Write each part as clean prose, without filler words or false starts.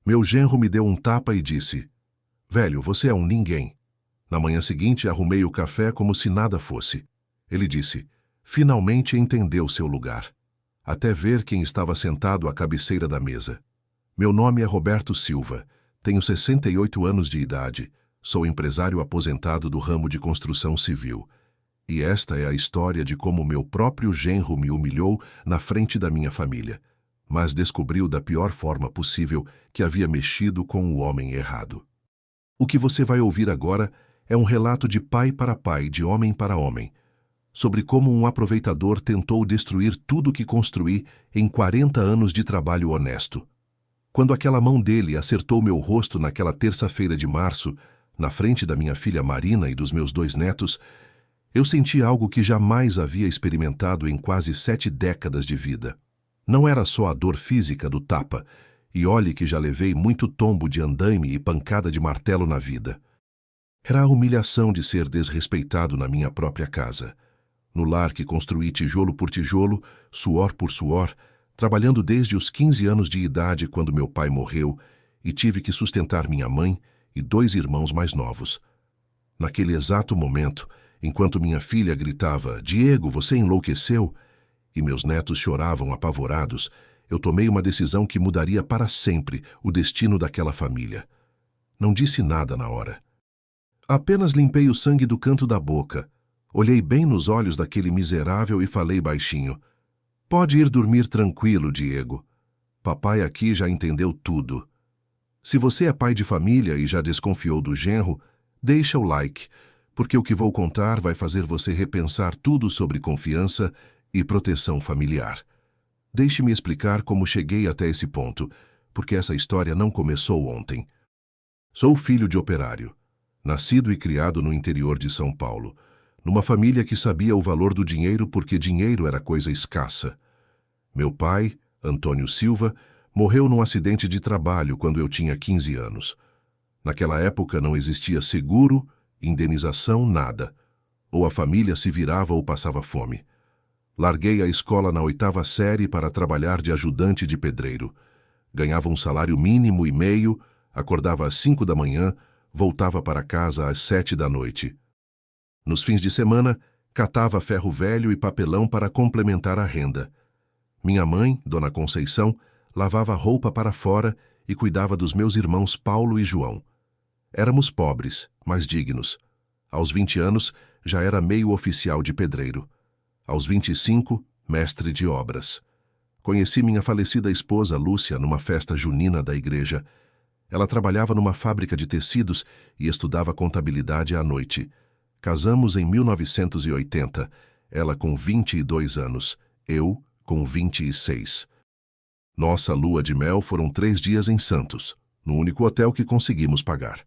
Meu genro me deu um tapa e disse: "Velho, você é um ninguém." Na manhã seguinte, arrumei o café como se nada fosse. Ele disse: "Finalmente entendeu seu lugar." Até ver quem estava sentado à cabeceira da mesa. Meu nome é Roberto Silva, tenho 68 anos de idade, sou empresário aposentado do ramo de construção civil. E esta é a história de como meu próprio genro me humilhou na frente da minha família, mas descobriu da pior forma possível que havia mexido com o homem errado. O que você vai ouvir agora é um relato de pai para pai, de homem para homem, sobre como um aproveitador tentou destruir tudo o que construí em 40 anos de trabalho honesto. Quando aquela mão dele acertou meu rosto naquela terça-feira de março, na frente da minha filha Marina e dos meus 2 netos, eu senti algo que jamais havia experimentado em quase 7 décadas de vida. Não era só a dor física do tapa, e olhe que já levei muito tombo de andaime e pancada de martelo na vida. Era a humilhação de ser desrespeitado na minha própria casa. No lar que construí tijolo por tijolo, suor por suor, trabalhando desde os 15 anos de idade quando meu pai morreu e tive que sustentar minha mãe e 2 irmãos mais novos. Naquele exato momento, enquanto minha filha gritava: "Diego, você enlouqueceu?" e meus netos choravam apavorados, eu tomei uma decisão que mudaria para sempre o destino daquela família. Não disse nada na hora. Apenas limpei o sangue do canto da boca, olhei bem nos olhos daquele miserável e falei baixinho: "Pode ir dormir tranquilo, Diego. Papai aqui já entendeu tudo. Se você é pai de família e já desconfiou do genro, deixa o like, porque o que vou contar vai fazer você repensar tudo sobre confiança e proteção familiar. Deixe-me explicar como cheguei até esse ponto, porque essa história não começou ontem. Sou filho de operário, nascido e criado no interior de São Paulo, numa família que sabia o valor do dinheiro porque dinheiro era coisa escassa. Meu pai, Antônio Silva, morreu num acidente de trabalho quando eu tinha 15 anos. Naquela época não existia seguro, indenização, nada. Ou a família se virava ou passava fome. Larguei a escola na 8ª série para trabalhar de ajudante de pedreiro. Ganhava um salário mínimo e meio, acordava às 5 da manhã, voltava para casa às 7 da noite. Nos fins de semana, catava ferro velho e papelão para complementar a renda. Minha mãe, Dona Conceição, lavava roupa para fora e cuidava dos meus irmãos Paulo e João. Éramos pobres, mas dignos. Aos 20 anos, já era meio oficial de pedreiro. Aos 25, mestre de obras. Conheci minha falecida esposa Lúcia numa festa junina da igreja. Ela trabalhava numa fábrica de tecidos e estudava contabilidade à noite. Casamos em 1980, ela com 22 anos, eu com 26. Nossa lua de mel foram 3 dias em Santos, no único hotel que conseguimos pagar.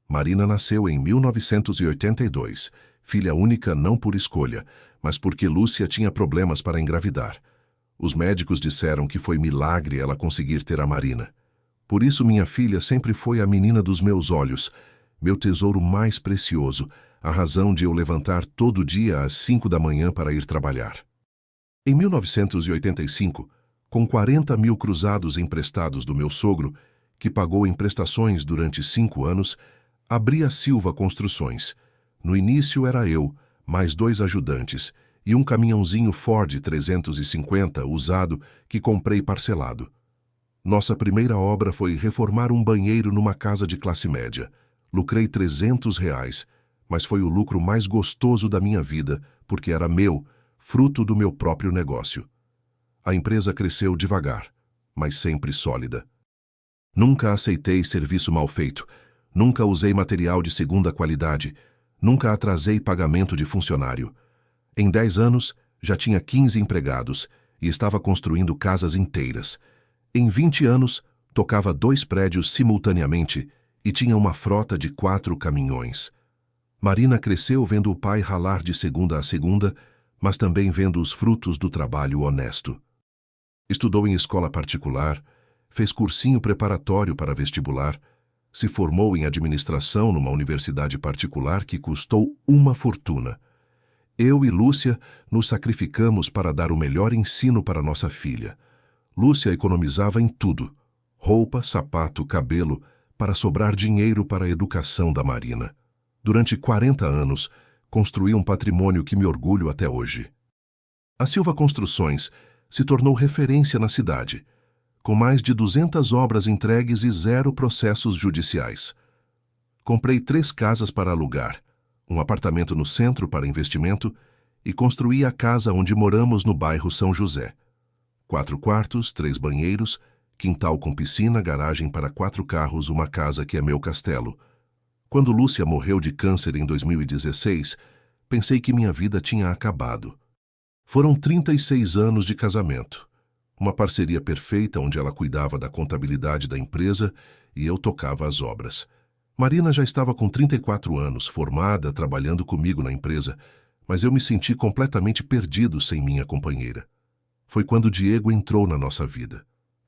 Marina nasceu em 1982, filha única não por escolha, mas porque Lúcia tinha problemas para engravidar. Os médicos disseram que foi milagre ela conseguir ter a Marina. Por isso minha filha sempre foi a menina dos meus olhos, meu tesouro mais precioso, a razão de eu levantar todo dia às 5 da manhã para ir trabalhar. Em 1985, com 40 mil cruzados emprestados do meu sogro, que pagou em prestações durante 5 anos, abri a Silva Construções. No início era eu, mais 2 ajudantes, e um caminhãozinho Ford 350 usado que comprei parcelado. Nossa primeira obra foi reformar um banheiro numa casa de classe média. Lucrei R$300, mas foi o lucro mais gostoso da minha vida, porque era meu, fruto do meu próprio negócio. A empresa cresceu devagar, mas sempre sólida. Nunca aceitei serviço mal feito, nunca usei material de segunda qualidade, nunca atrasei pagamento de funcionário. Em 10 anos, já tinha 15 empregados e estava construindo casas inteiras. Em 20 anos, tocava 2 prédios simultaneamente e tinha uma frota de 4 caminhões. Marina cresceu vendo o pai ralar de segunda a segunda, mas também vendo os frutos do trabalho honesto. Estudou em escola particular, fez cursinho preparatório para vestibular, se formou em administração numa universidade particular que custou uma fortuna. Eu e Lúcia nos sacrificamos para dar o melhor ensino para nossa filha. Lúcia economizava em tudo: roupa, sapato, cabelo, para sobrar dinheiro para a educação da Marina. Durante 40 anos, construí um patrimônio que me orgulho até hoje. A Silva Construções se tornou referência na cidade, com mais de 200 obras entregues e 0 processos judiciais. Comprei 3 casas para alugar, um apartamento no centro para investimento e construí a casa onde moramos no bairro São José. 4 quartos, 3 banheiros, quintal com piscina, garagem para 4 carros, uma casa que é meu castelo. Quando Lúcia morreu de câncer em 2016, pensei que minha vida tinha acabado. Foram 36 anos de casamento. Uma parceria perfeita onde ela cuidava da contabilidade da empresa e eu tocava as obras. Marina já estava com 34 anos, formada, trabalhando comigo na empresa, mas eu me senti completamente perdido sem minha companheira. Foi quando Diego entrou na nossa vida.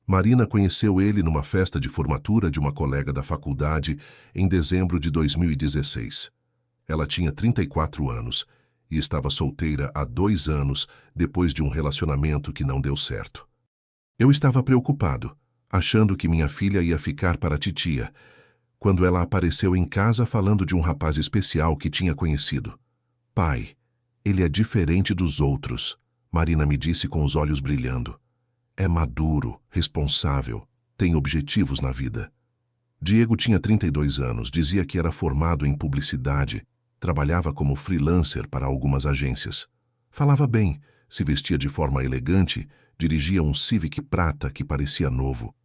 Marina conheceu ele numa festa de formatura de uma colega da faculdade em dezembro de 2016. Ela tinha 34 anos e estava solteira há 2 anos depois de um relacionamento que não deu certo. Eu estava preocupado, achando que minha filha ia ficar para a titia, quando ela apareceu em casa falando de um rapaz especial que tinha conhecido. Pai, ele é diferente dos outros, Marina me disse com os olhos brilhando. É maduro, responsável, tem objetivos na vida. Diego tinha 32 anos, dizia que era formado em publicidade, trabalhava como freelancer para algumas agências. Falava bem, se vestia de forma elegante, dirigia um Civic prata que parecia novo.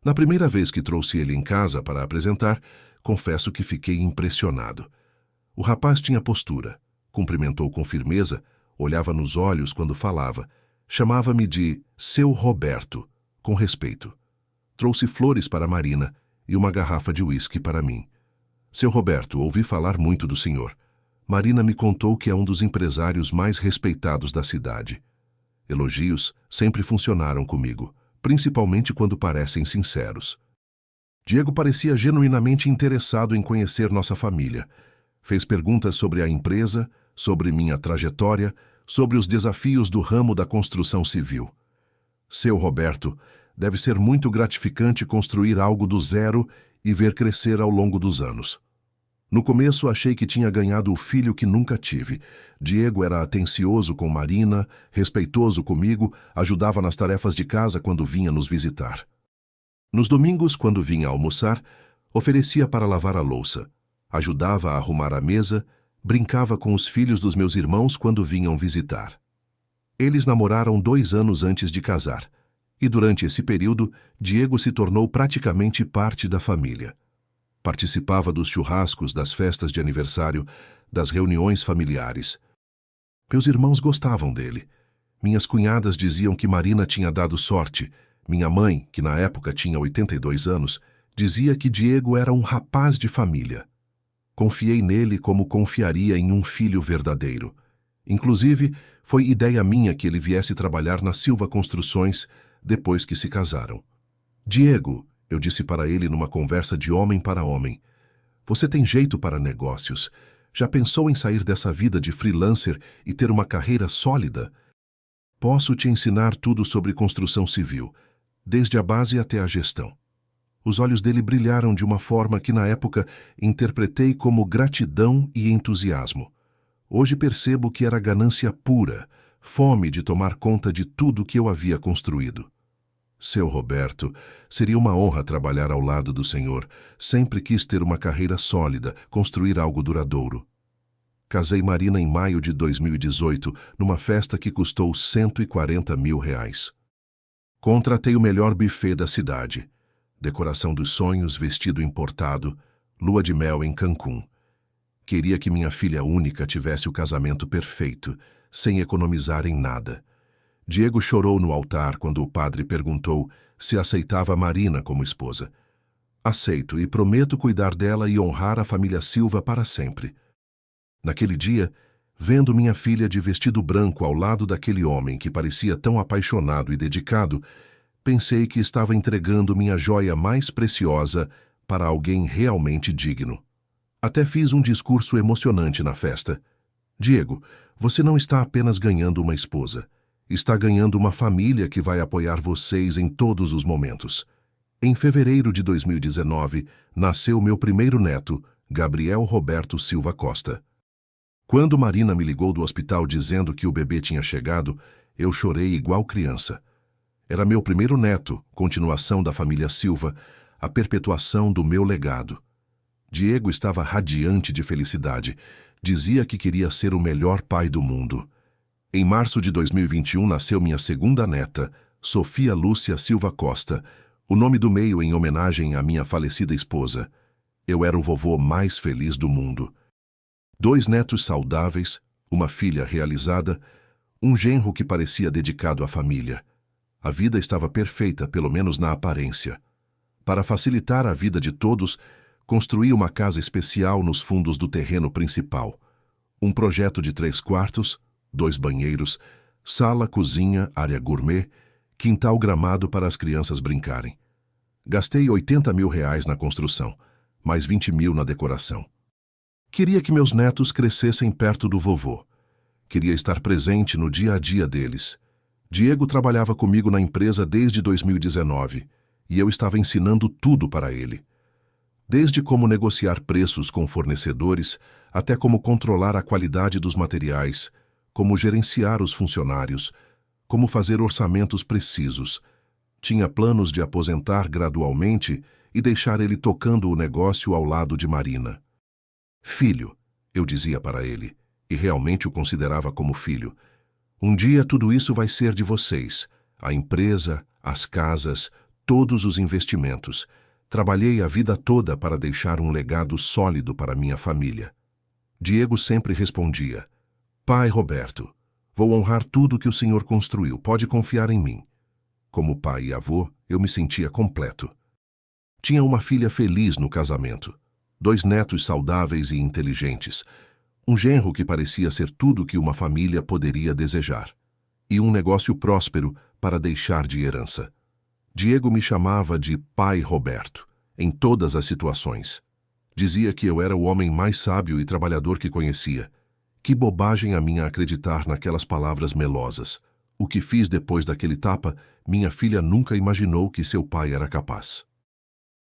Na primeira vez que trouxe ele em casa para apresentar, confesso que fiquei impressionado. O rapaz tinha postura, cumprimentou com firmeza, olhava nos olhos quando falava, chamava-me de Seu Roberto, com respeito. Trouxe flores para Marina e uma garrafa de uísque para mim. Seu Roberto, ouvi falar muito do senhor. Marina me contou que é um dos empresários mais respeitados da cidade. Elogios sempre funcionaram comigo, principalmente quando parecem sinceros. Diego parecia genuinamente interessado em conhecer nossa família. Fez perguntas sobre a empresa, sobre minha trajetória, sobre os desafios do ramo da construção civil. Seu Roberto, deve ser muito gratificante construir algo do zero e ver crescer ao longo dos anos. No começo achei que tinha ganhado o filho que nunca tive. Diego era atencioso com Marina, respeitoso comigo, ajudava nas tarefas de casa quando vinha nos visitar. Nos domingos, quando vinha almoçar, oferecia para lavar a louça, ajudava a arrumar a mesa, brincava com os filhos dos meus irmãos quando vinham visitar. Eles namoraram 2 anos antes de casar, e durante esse período, Diego se tornou praticamente parte da família. Participava dos churrascos, das festas de aniversário, das reuniões familiares. Meus irmãos gostavam dele. Minhas cunhadas diziam que Marina tinha dado sorte. Minha mãe, que na época tinha 82 anos, dizia que Diego era um rapaz de família. Confiei nele como confiaria em um filho verdadeiro. Inclusive, foi ideia minha que ele viesse trabalhar na Silva Construções depois que se casaram. Diego, eu disse para ele numa conversa de homem para homem, você tem jeito para negócios. Já pensou em sair dessa vida de freelancer e ter uma carreira sólida? Posso te ensinar tudo sobre construção civil, desde a base até a gestão. Os olhos dele brilharam de uma forma que na época interpretei como gratidão e entusiasmo. Hoje percebo que era ganância pura, fome de tomar conta de tudo que eu havia construído. Seu Roberto, seria uma honra trabalhar ao lado do senhor. Sempre quis ter uma carreira sólida, construir algo duradouro. Casei Marina em maio de 2018, numa festa que custou R$140 mil. Contratei o melhor buffet da cidade. Decoração dos sonhos, vestido importado, lua de mel em Cancún. Queria que minha filha única tivesse o casamento perfeito, sem economizar em nada. Diego chorou no altar quando o padre perguntou se aceitava Marina como esposa. Aceito e prometo cuidar dela e honrar a família Silva para sempre. Naquele dia, vendo minha filha de vestido branco ao lado daquele homem que parecia tão apaixonado e dedicado, pensei que estava entregando minha joia mais preciosa para alguém realmente digno. Até fiz um discurso emocionante na festa. Diego, você não está apenas ganhando uma esposa. Está ganhando uma família que vai apoiar vocês em todos os momentos. Em fevereiro de 2019, nasceu meu primeiro neto, Gabriel Roberto Silva Costa. Quando Marina me ligou do hospital dizendo que o bebê tinha chegado, eu chorei igual criança. Era meu primeiro neto, continuação da família Silva, a perpetuação do meu legado. Diego estava radiante de felicidade. Dizia que queria ser o melhor pai do mundo. Em março de 2021 nasceu minha segunda neta, Sofia Lúcia Silva Costa, o nome do meio em homenagem à minha falecida esposa. Eu era o vovô mais feliz do mundo. 2 netos saudáveis, uma filha realizada, um genro que parecia dedicado à família. A vida estava perfeita, pelo menos na aparência. Para facilitar a vida de todos, construí uma casa especial nos fundos do terreno principal. Um projeto de 3 quartos, 2 banheiros, sala, cozinha, área gourmet, quintal gramado para as crianças brincarem. Gastei R$80 mil na construção, mais 20 mil na decoração. Queria que meus netos crescessem perto do vovô. Queria estar presente no dia a dia deles. Diego trabalhava comigo na empresa desde 2019 e eu estava ensinando tudo para ele. Desde como negociar preços com fornecedores até como controlar a qualidade dos materiais, como gerenciar os funcionários, como fazer orçamentos precisos. Tinha planos de aposentar gradualmente e deixar ele tocando o negócio ao lado de Marina. Filho, eu dizia para ele, e realmente o considerava como filho. Um dia tudo isso vai ser de vocês, a empresa, as casas, todos os investimentos. Trabalhei a vida toda para deixar um legado sólido para minha família. Diego sempre respondia: Pai Roberto, vou honrar tudo que o senhor construiu, pode confiar em mim. Como pai e avô, eu me sentia completo. Tinha uma filha feliz no casamento, 2 netos saudáveis e inteligentes, um genro que parecia ser tudo que uma família poderia desejar, e um negócio próspero para deixar de herança. Diego me chamava de Pai Roberto, em todas as situações. Dizia que eu era o homem mais sábio e trabalhador que conhecia. Que bobagem a minha acreditar naquelas palavras melosas. O que fiz depois daquele tapa, minha filha nunca imaginou que seu pai era capaz.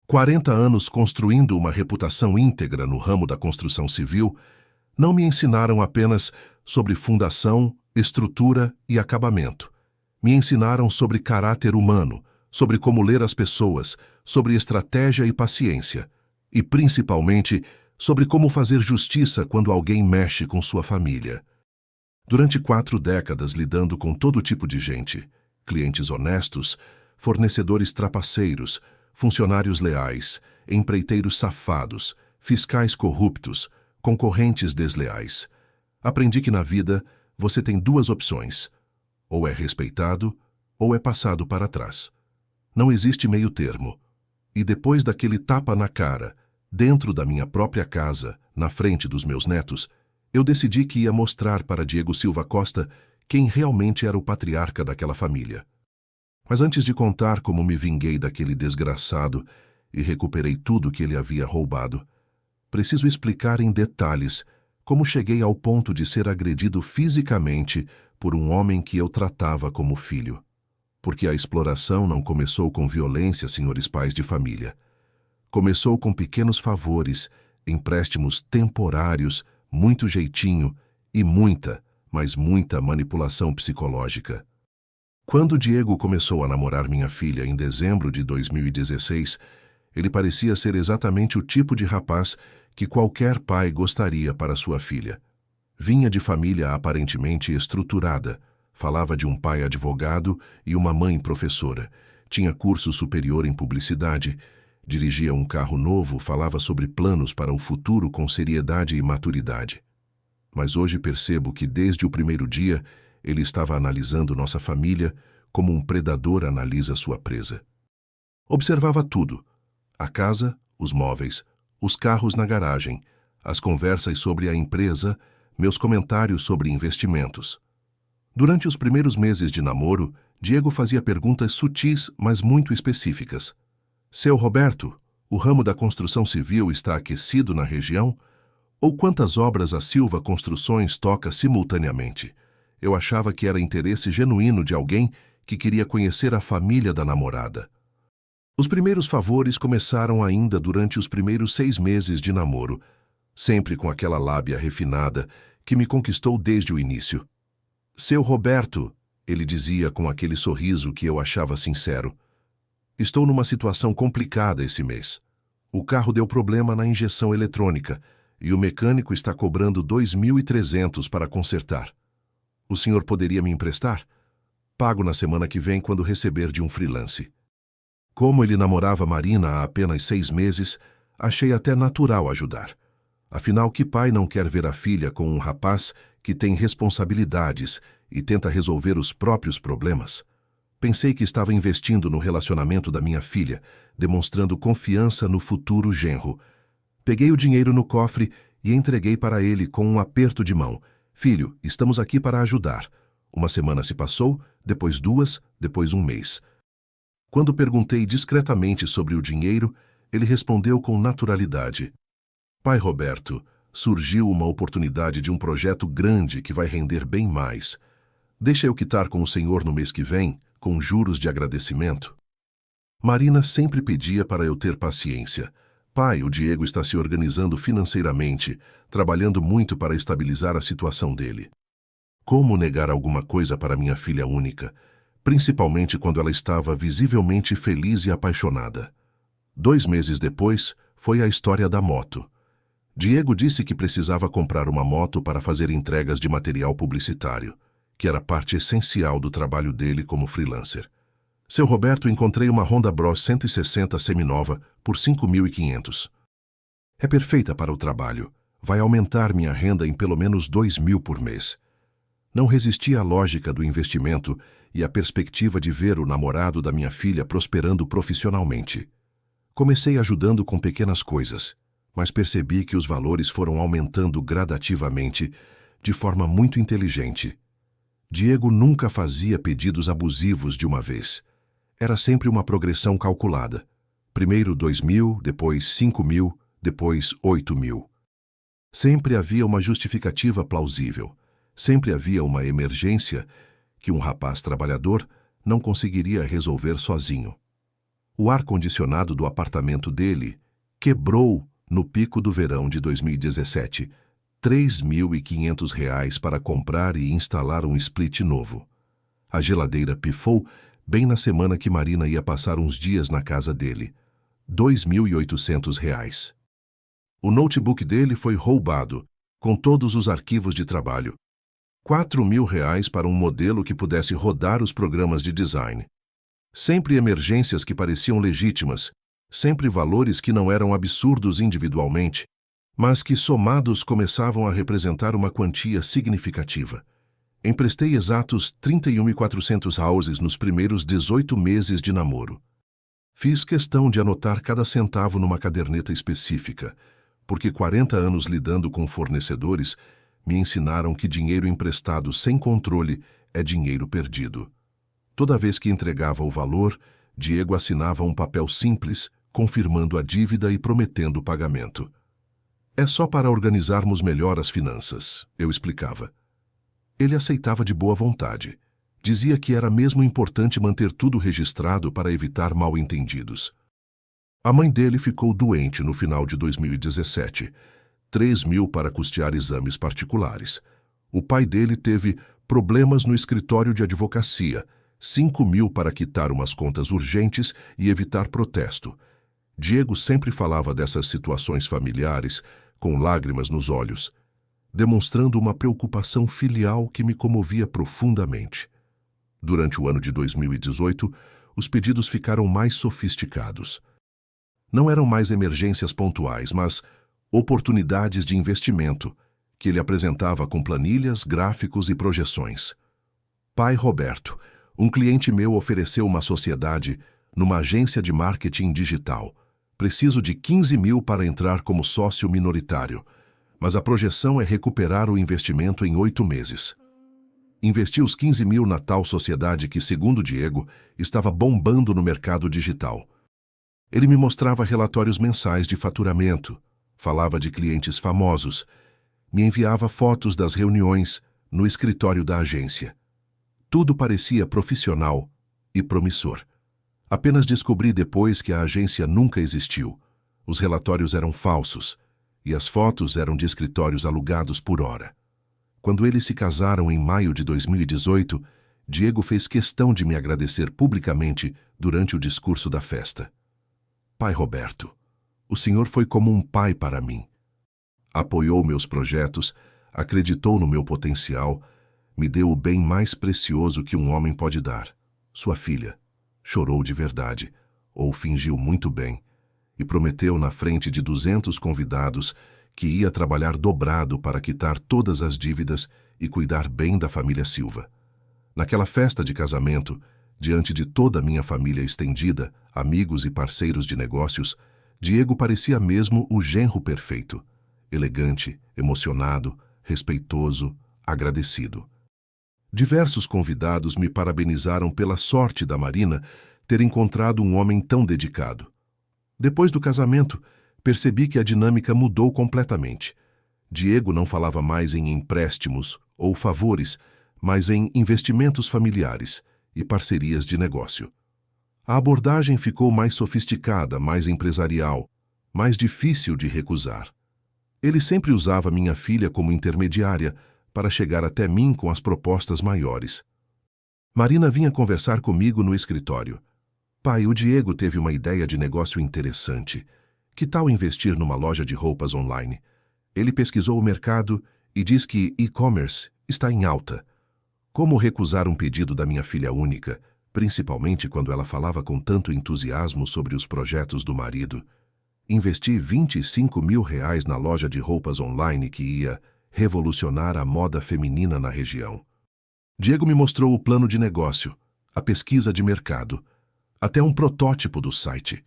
40 anos construindo uma reputação íntegra no ramo da construção civil não me ensinaram apenas sobre fundação, estrutura e acabamento. Me ensinaram sobre caráter humano, sobre como ler as pessoas, sobre estratégia e paciência, e principalmente sobre como fazer justiça quando alguém mexe com sua família. Durante 4 décadas lidando com todo tipo de gente, clientes honestos, fornecedores trapaceiros, funcionários leais, empreiteiros safados, fiscais corruptos, concorrentes desleais. Aprendi que na vida você tem 2 opções: ou é respeitado ou é passado para trás. Não existe meio termo. E depois daquele tapa na cara, dentro da minha própria casa, na frente dos meus netos, eu decidi que ia mostrar para Diego Silva Costa quem realmente era o patriarca daquela família. Mas antes de contar como me vinguei daquele desgraçado e recuperei tudo que ele havia roubado, preciso explicar em detalhes como cheguei ao ponto de ser agredido fisicamente por um homem que eu tratava como filho. Porque a exploração não começou com violência, senhores pais de família. Começou com pequenos favores, empréstimos temporários, muito jeitinho e muita, mas muita manipulação psicológica. Quando Diego começou a namorar minha filha em dezembro de 2016, ele parecia ser exatamente o tipo de rapaz que qualquer pai gostaria para sua filha. Vinha de família aparentemente estruturada, falava de um pai advogado e uma mãe professora, tinha curso superior em publicidade, dirigia um carro novo, falava sobre planos para o futuro com seriedade e maturidade. Mas hoje percebo que desde o primeiro dia ele estava analisando nossa família como um predador analisa sua presa. Observava tudo: a casa, os móveis, os carros na garagem, as conversas sobre a empresa, meus comentários sobre investimentos. Durante os primeiros meses de namoro, Diego fazia perguntas sutis, mas muito específicas. Seu Roberto, o ramo da construção civil está aquecido na região? Ou quantas obras a Silva Construções toca simultaneamente? Eu achava que era interesse genuíno de alguém que queria conhecer a família da namorada. Os primeiros favores começaram ainda durante os primeiros 6 meses de namoro, sempre com aquela lábia refinada que me conquistou desde o início. Seu Roberto, ele dizia com aquele sorriso que eu achava sincero, estou numa situação complicada esse mês. O carro deu problema na injeção eletrônica e o mecânico está cobrando 2.300 para consertar. O senhor poderia me emprestar? Pago na semana que vem quando receber de um freelance. Como ele namorava Marina há apenas 6 meses, achei até natural ajudar. Afinal, que pai não quer ver a filha com um rapaz que tem responsabilidades e tenta resolver os próprios problemas? Pensei que estava investindo no relacionamento da minha filha, demonstrando confiança no futuro genro. Peguei o dinheiro no cofre e entreguei para ele com um aperto de mão. Filho, estamos aqui para ajudar. Uma semana se passou, depois 2, depois 1 mês. Quando perguntei discretamente sobre o dinheiro, ele respondeu com naturalidade. Pai Roberto, surgiu uma oportunidade de um projeto grande que vai render bem mais. Deixa eu quitar com o senhor no mês que vem, com juros de agradecimento. Marina sempre pedia para eu ter paciência. Pai, o Diego está se organizando financeiramente, trabalhando muito para estabilizar a situação dele. Como negar alguma coisa para minha filha única, principalmente quando ela estava visivelmente feliz e apaixonada? 2 meses depois, foi a história da moto. Diego disse que precisava comprar uma moto para fazer entregas de material publicitário, que era parte essencial do trabalho dele como freelancer. Seu Roberto, encontrei uma Honda Bros 160 seminova por 5.500. É perfeita para o trabalho. Vai aumentar minha renda em pelo menos 2.000 por mês. Não resisti à lógica do investimento e à perspectiva de ver o namorado da minha filha prosperando profissionalmente. Comecei ajudando com pequenas coisas, mas percebi que os valores foram aumentando gradativamente, de forma muito inteligente. Diego nunca fazia pedidos abusivos de uma vez. Era sempre uma progressão calculada. Primeiro 2.000, depois 5.000, depois 8.000. Sempre havia uma justificativa plausível. Sempre havia uma emergência que um rapaz trabalhador não conseguiria resolver sozinho. O ar-condicionado do apartamento dele quebrou no pico do verão de 2017, R$ 3.500 para comprar e instalar um split novo. A geladeira pifou bem na semana que Marina ia passar uns dias na casa dele, R$ 2.800. O notebook dele foi roubado, com todos os arquivos de trabalho. R$ 4.000 para um modelo que pudesse rodar os programas de design. Sempre emergências que pareciam legítimas, sempre valores que não eram absurdos individualmente, mas que somados começavam a representar uma quantia significativa. Emprestei exatos 31.400 houses nos primeiros 18 meses de namoro. Fiz questão de anotar cada centavo numa caderneta específica, porque 40 anos lidando com fornecedores me ensinaram que dinheiro emprestado sem controle é dinheiro perdido. Toda vez que entregava o valor, Diego assinava um papel simples, confirmando a dívida e prometendo o pagamento. É só para organizarmos melhor as finanças, eu explicava. Ele aceitava de boa vontade. Dizia que era mesmo importante manter tudo registrado para evitar mal-entendidos. A mãe dele ficou doente no final de 2017, R$ 3.000 para custear exames particulares. O pai dele teve problemas no escritório de advocacia, R$ 5.000 para quitar umas contas urgentes e evitar protesto. Diego sempre falava dessas situações familiares, com lágrimas nos olhos, demonstrando uma preocupação filial que me comovia profundamente. Durante o ano de 2018, os pedidos ficaram mais sofisticados. Não eram mais emergências pontuais, mas oportunidades de investimento, que ele apresentava com planilhas, gráficos e projeções. Pai Roberto, um cliente meu ofereceu uma sociedade numa agência de marketing digital. Preciso de 15.000 para entrar como sócio minoritário, mas a projeção é recuperar o investimento em 8 meses. Investi os 15.000 na tal sociedade que, segundo Diego, estava bombando no mercado digital. Ele me mostrava relatórios mensais de faturamento, falava de clientes famosos, me enviava fotos das reuniões no escritório da agência. Tudo parecia profissional e promissor. Apenas descobri depois que a agência nunca existiu. Os relatórios eram falsos e as fotos eram de escritórios alugados por hora. Quando eles se casaram em maio de 2018, Diego fez questão de me agradecer publicamente durante o discurso da festa. Pai Roberto, o senhor foi como um pai para mim. Apoiou meus projetos, acreditou no meu potencial, me deu o bem mais precioso que um homem pode dar, sua filha. Chorou de verdade, ou fingiu muito bem, e prometeu na frente de 200 convidados que ia trabalhar dobrado para quitar todas as dívidas e cuidar bem da família Silva. Naquela festa de casamento, diante de toda a minha família estendida, amigos e parceiros de negócios, Diego parecia mesmo o genro perfeito, elegante, emocionado, respeitoso, agradecido. Diversos convidados me parabenizaram pela sorte da Marina ter encontrado um homem tão dedicado. Depois do casamento, percebi que a dinâmica mudou completamente. Diego não falava mais em empréstimos ou favores, mas em investimentos familiares e parcerias de negócio. A abordagem ficou mais sofisticada, mais empresarial, mais difícil de recusar. Ele sempre usava minha filha como intermediária para chegar até mim com as propostas maiores. Marina vinha conversar comigo no escritório. Pai, o Diego teve uma ideia de negócio interessante. Que tal investir numa loja de roupas online? Ele pesquisou o mercado e diz que e-commerce está em alta. Como recusar um pedido da minha filha única, principalmente quando ela falava com tanto entusiasmo sobre os projetos do marido? Investi R$25 mil na loja de roupas online que ia revolucionar a moda feminina na região. Diego me mostrou o plano de negócio, a pesquisa de mercado, até um protótipo do site.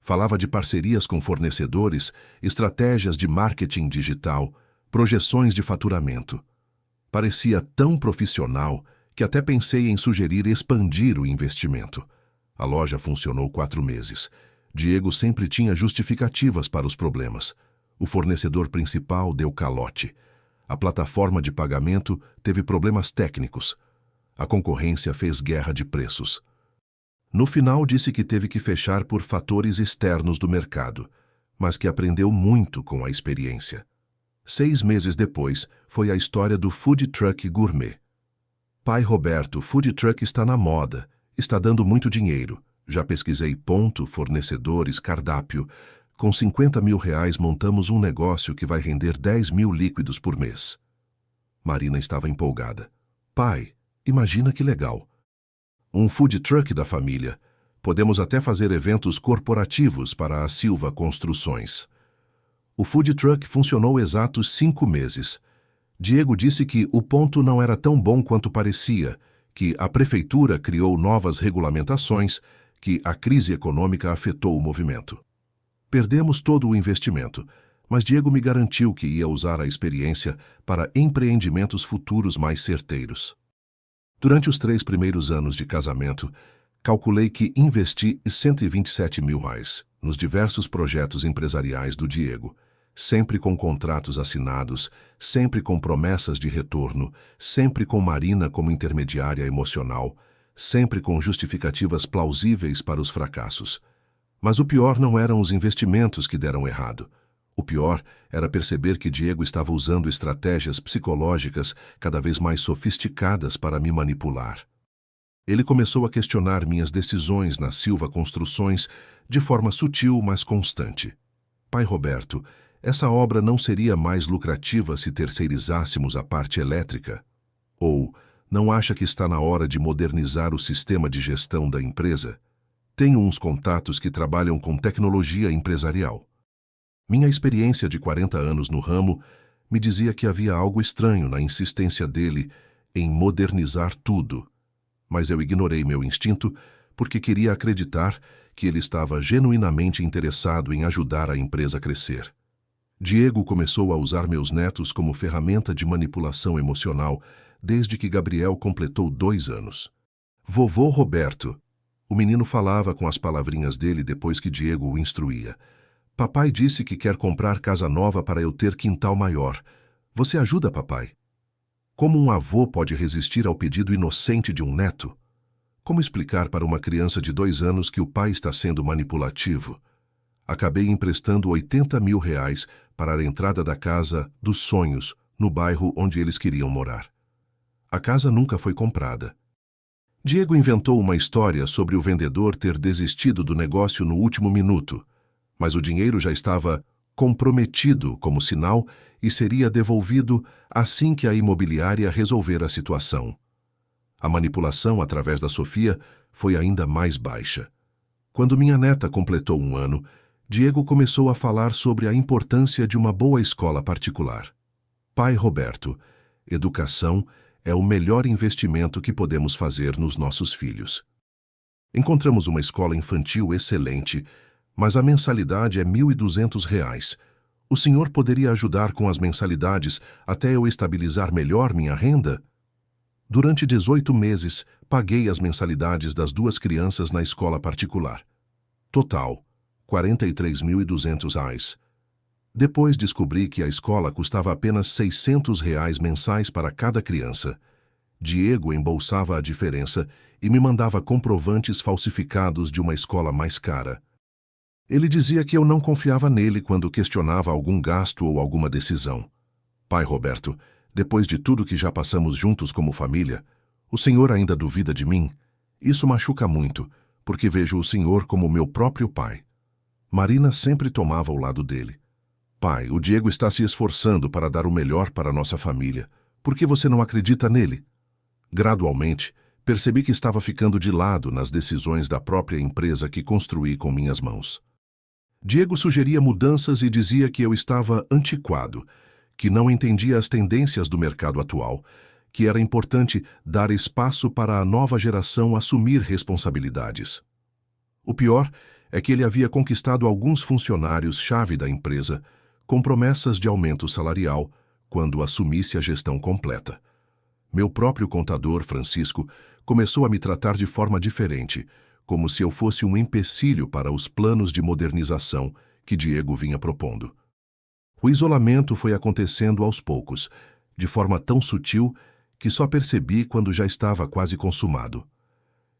Falava de parcerias com fornecedores, estratégias de marketing digital, projeções de faturamento. Parecia tão profissional que até pensei em sugerir expandir o investimento. A loja funcionou 4 meses. Diego sempre tinha justificativas para os problemas. O fornecedor principal deu calote. A plataforma de pagamento teve problemas técnicos. A concorrência fez guerra de preços. No final, disse que teve que fechar por fatores externos do mercado, mas que aprendeu muito com a experiência. 6 meses depois, foi a história do Food Truck Gourmet. Pai Roberto, Food Truck está na moda, está dando muito dinheiro. Já pesquisei ponto, fornecedores, cardápio. Com R$50 mil montamos um negócio que vai render 10 mil líquidos por mês. Marina estava empolgada. Pai, imagina que legal. Um food truck da família. Podemos até fazer eventos corporativos para a Silva Construções. O food truck funcionou exatos 5 meses. Diego disse que o ponto não era tão bom quanto parecia, que a prefeitura criou novas regulamentações, que a crise econômica afetou o movimento. Perdemos todo o investimento, mas Diego me garantiu que ia usar a experiência para empreendimentos futuros mais certeiros. Durante os 3 primeiros anos de casamento, calculei que investi R$127 mil nos diversos projetos empresariais do Diego, sempre com contratos assinados, sempre com promessas de retorno, sempre com Marina como intermediária emocional, sempre com justificativas plausíveis para os fracassos. Mas o pior não eram os investimentos que deram errado. O pior era perceber que Diego estava usando estratégias psicológicas cada vez mais sofisticadas para me manipular. Ele começou a questionar minhas decisões na Silva Construções de forma sutil, mas constante. Pai Roberto, essa obra não seria mais lucrativa se terceirizássemos a parte elétrica? Ou, não acha que está na hora de modernizar o sistema de gestão da empresa? Tenho uns contatos que trabalham com tecnologia empresarial. Minha experiência de 40 anos no ramo me dizia que havia algo estranho na insistência dele em modernizar tudo. Mas eu ignorei meu instinto porque queria acreditar que ele estava genuinamente interessado em ajudar a empresa a crescer. Diego começou a usar meus netos como ferramenta de manipulação emocional desde que Gabriel completou 2 anos. Vovô Roberto. O menino falava com as palavrinhas dele depois que Diego o instruía. Papai disse que quer comprar casa nova para eu ter quintal maior. Você ajuda, papai? Como um avô pode resistir ao pedido inocente de um neto? Como explicar para uma criança de 2 anos que o pai está sendo manipulativo? Acabei emprestando R$ 80.000 para a entrada da casa dos sonhos, no bairro onde eles queriam morar. A casa nunca foi comprada. Diego inventou uma história sobre o vendedor ter desistido do negócio no último minuto, mas o dinheiro já estava comprometido como sinal e seria devolvido assim que a imobiliária resolver a situação. A manipulação através da Sofia foi ainda mais baixa. Quando minha neta completou 1 ano, Diego começou a falar sobre a importância de uma boa escola particular. Pai Roberto, educação é o melhor investimento que podemos fazer nos nossos filhos. Encontramos uma escola infantil excelente, mas a mensalidade é R$ 1.200. O senhor poderia ajudar com as mensalidades até eu estabilizar melhor minha renda? Durante 18 meses, paguei as mensalidades das 2 crianças na escola particular. Total, R$ 43.200. Depois descobri que a escola custava apenas R$ 600 mensais para cada criança. Diego embolsava a diferença e me mandava comprovantes falsificados de uma escola mais cara. Ele dizia que eu não confiava nele quando questionava algum gasto ou alguma decisão. Pai Roberto, depois de tudo que já passamos juntos como família, o senhor ainda duvida de mim? Isso machuca muito, porque vejo o senhor como meu próprio pai. Marina sempre tomava o lado dele. Pai, o Diego está se esforçando para dar o melhor para nossa família. Por que você não acredita nele? Gradualmente, percebi que estava ficando de lado nas decisões da própria empresa que construí com minhas mãos. Diego sugeria mudanças e dizia que eu estava antiquado, que não entendia as tendências do mercado atual, que era importante dar espaço para a nova geração assumir responsabilidades. O pior é que ele havia conquistado alguns funcionários-chave da empresa com promessas de aumento salarial quando assumisse a gestão completa. Meu próprio contador, Francisco, começou a me tratar de forma diferente, como se eu fosse um empecilho para os planos de modernização que Diego vinha propondo. O isolamento foi acontecendo aos poucos, de forma tão sutil que só percebi quando já estava quase consumado.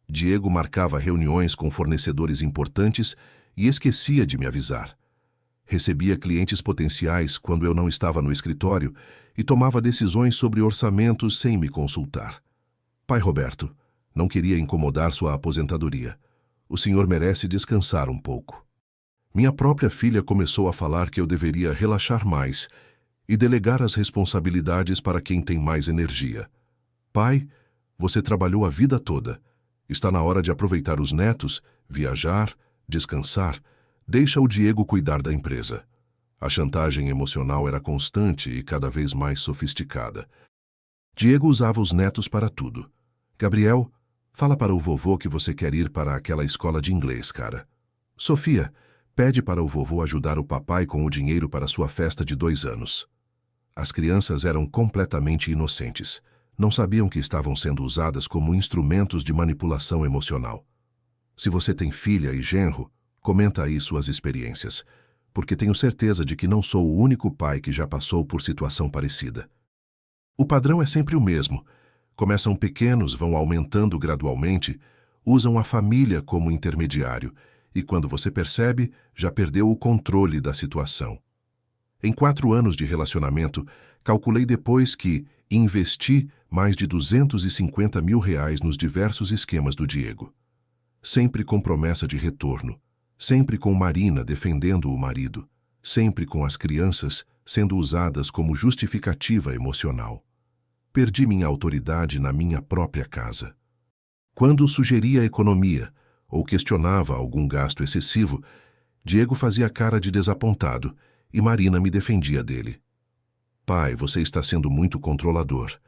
Diego marcava reuniões com fornecedores importantes e esquecia de me avisar. Recebia clientes potenciais quando eu não estava no escritório e tomava decisões sobre orçamentos sem me consultar. Pai Roberto, não queria incomodar sua aposentadoria. O senhor merece descansar um pouco. Minha própria filha começou a falar que eu deveria relaxar mais e delegar as responsabilidades para quem tem mais energia. Pai, você trabalhou a vida toda. Está na hora de aproveitar os netos, viajar, descansar. Deixa o Diego cuidar da empresa. A chantagem emocional era constante e cada vez mais sofisticada. Diego usava os netos para tudo. Gabriel, fala para o vovô que você quer ir para aquela escola de inglês, cara. Sofia, pede para o vovô ajudar o papai com o dinheiro para sua festa de 2 anos. As crianças eram completamente inocentes. Não sabiam que estavam sendo usadas como instrumentos de manipulação emocional. Se você tem filha e genro, comenta aí suas experiências, porque tenho certeza de que não sou o único pai que já passou por situação parecida. O padrão é sempre o mesmo. Começam pequenos, vão aumentando gradualmente, usam a família como intermediário e, quando você percebe, já perdeu o controle da situação. Em 4 anos de relacionamento, calculei depois que investi mais de R$ 250 mil nos diversos esquemas do Diego. Sempre com promessa de retorno. Sempre com Marina defendendo o marido, sempre com as crianças sendo usadas como justificativa emocional. Perdi minha autoridade na minha própria casa. Quando sugeria economia ou questionava algum gasto excessivo, Diego fazia cara de desapontado e Marina me defendia dele. Pai, você está sendo muito controlador.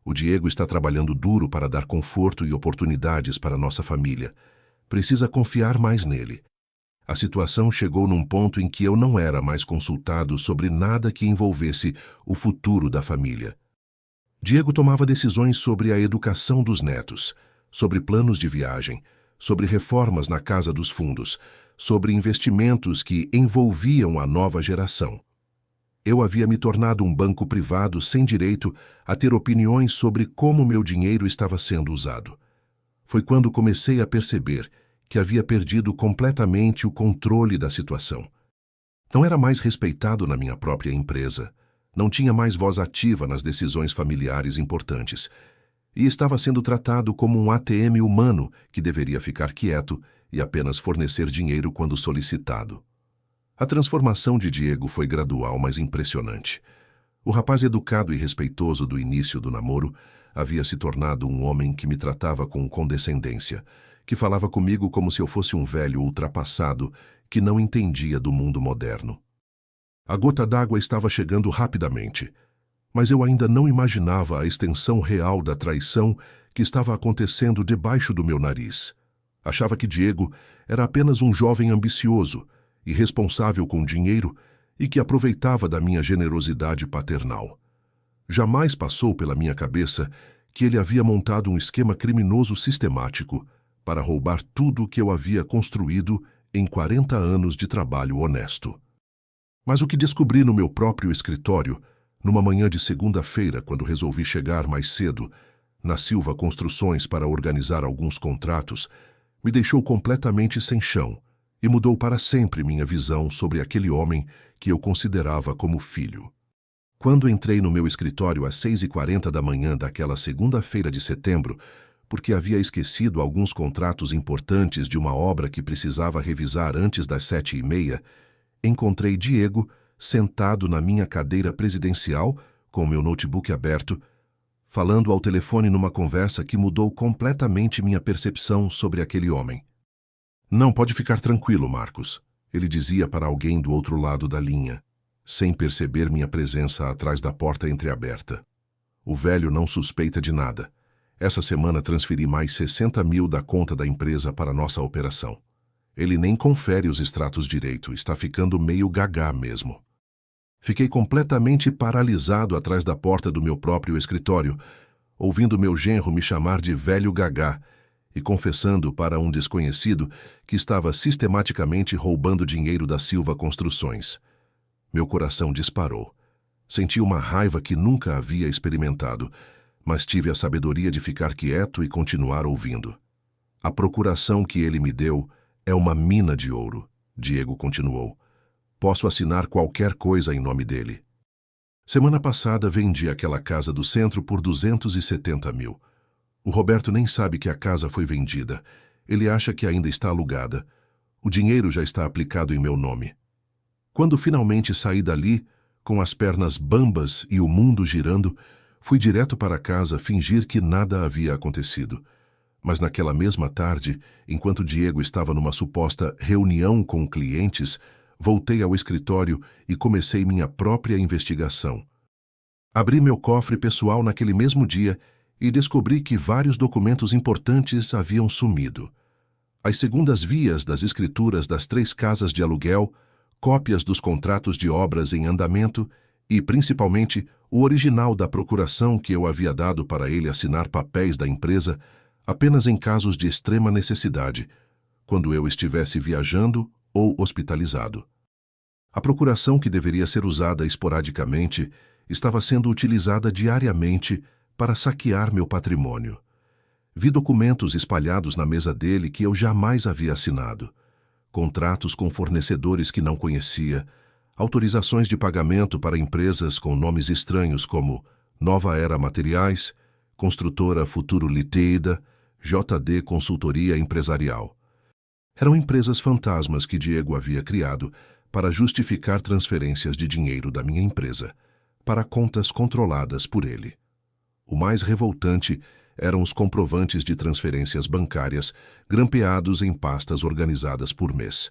O Diego está trabalhando duro para dar conforto e oportunidades para nossa família. Precisa confiar mais nele. A situação chegou num ponto em que eu não era mais consultado sobre nada que envolvesse o futuro da família. Diego tomava decisões sobre a educação dos netos, sobre planos de viagem, sobre reformas na casa dos fundos, sobre investimentos que envolviam a nova geração. Eu havia me tornado um banco privado sem direito a ter opiniões sobre como meu dinheiro estava sendo usado. foi quando comecei a perceber que havia perdido completamente o controle da situação. Não era mais respeitado na minha própria empresa, não tinha mais voz ativa nas decisões familiares importantes, e estava sendo tratado como um ATM humano que deveria ficar quieto e apenas fornecer dinheiro quando solicitado. A transformação de Diego foi gradual, mas impressionante. O rapaz educado e respeitoso do início do namoro havia se tornado um homem que me tratava com condescendência, que falava comigo como se eu fosse um velho ultrapassado que não entendia do mundo moderno. A gota d'água estava chegando rapidamente, mas eu ainda não imaginava a extensão real da traição que estava acontecendo debaixo do meu nariz. Achava que Diego era apenas um jovem ambicioso, irresponsável com dinheiro e que aproveitava da minha generosidade paternal. Jamais passou pela minha cabeça que ele havia montado um esquema criminoso sistemático para roubar tudo o que eu havia construído em 40 anos de trabalho honesto. Mas o que descobri no meu próprio escritório, numa manhã de segunda-feira, quando resolvi chegar mais cedo, na Silva Construções para organizar alguns contratos, me deixou completamente sem chão e mudou para sempre minha visão sobre aquele homem que eu considerava como filho. Quando entrei no meu escritório às 6h40 da manhã daquela segunda-feira de setembro, porque havia esquecido alguns contratos importantes de uma obra que precisava revisar antes das 7h30, encontrei Diego sentado na minha cadeira presidencial, com meu notebook aberto, falando ao telefone numa conversa que mudou completamente minha percepção sobre aquele homem. "Não, pode ficar tranquilo, Marcos", ele dizia para alguém do outro lado da linha, sem perceber minha presença atrás da porta entreaberta. "O velho não suspeita de nada. Essa semana transferi mais 60 mil da conta da empresa para nossa operação. Ele nem confere os extratos direito, está ficando meio gagá mesmo." Fiquei completamente paralisado atrás da porta do meu próprio escritório, ouvindo meu genro me chamar de velho gagá e confessando para um desconhecido que estava sistematicamente roubando dinheiro da Silva Construções. Meu coração disparou. Senti uma raiva que nunca havia experimentado, mas tive a sabedoria de ficar quieto e continuar ouvindo. "A procuração que ele me deu é uma mina de ouro", Diego continuou. "Posso assinar qualquer coisa em nome dele. Semana passada vendi aquela casa do centro por 270 mil. O Roberto nem sabe que a casa foi vendida. Ele acha que ainda está alugada. O dinheiro já está aplicado em meu nome. Quando finalmente saí dali, com as pernas bambas e o mundo girando, fui direto para casa fingir que nada havia acontecido. Mas naquela mesma tarde, enquanto Diego estava numa suposta reunião com clientes, voltei ao escritório e comecei minha própria investigação. Abri meu cofre pessoal naquele mesmo dia e descobri que vários documentos importantes haviam sumido. As segundas vias das escrituras das 3 casas de aluguel, cópias dos contratos de obras em andamento e, principalmente, o original da procuração que eu havia dado para ele assinar papéis da empresa apenas em casos de extrema necessidade, quando eu estivesse viajando ou hospitalizado. A procuração, que deveria ser usada esporadicamente, estava sendo utilizada diariamente para saquear meu patrimônio. Vi documentos espalhados na mesa dele que eu jamais havia assinado. Contratos com fornecedores que não conhecia, autorizações de pagamento para empresas com nomes estranhos como Nova Era Materiais, Construtora Futuro Liteida, JD Consultoria Empresarial. Eram empresas fantasmas que Diego havia criado para justificar transferências de dinheiro da minha empresa para contas controladas por ele. O mais revoltante eram os comprovantes de transferências bancárias grampeados em pastas organizadas por mês.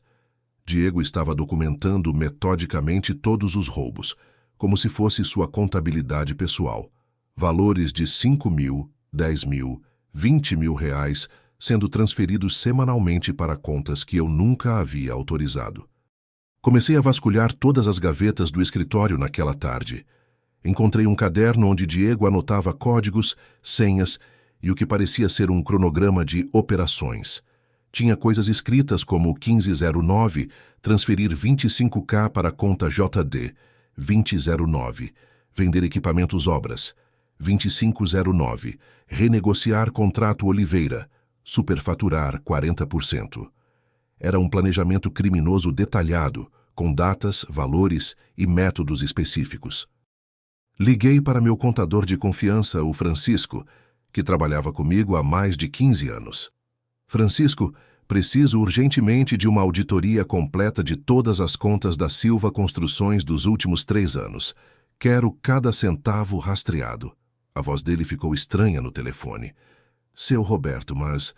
Diego estava documentando metodicamente todos os roubos, como se fosse sua contabilidade pessoal. Valores de 5 mil, 10 mil, 20 mil reais sendo transferidos semanalmente para contas que eu nunca havia autorizado. Comecei a vasculhar todas as gavetas do escritório naquela tarde. Encontrei um caderno onde Diego anotava códigos, senhas e o que parecia ser um cronograma de operações. Tinha coisas escritas como 1509, transferir 25K para a conta JD, 2009, vender equipamentos obras, 2509, renegociar contrato Oliveira, superfaturar 40%. Era um planejamento criminoso detalhado, com datas, valores e métodos específicos. Liguei para meu contador de confiança, o Francisco, que trabalhava comigo há mais de 15 anos. Francisco, preciso urgentemente de uma auditoria completa de todas as contas da Silva Construções dos últimos 3 anos. Quero cada centavo rastreado. A voz dele ficou estranha no telefone. Seu Roberto, mas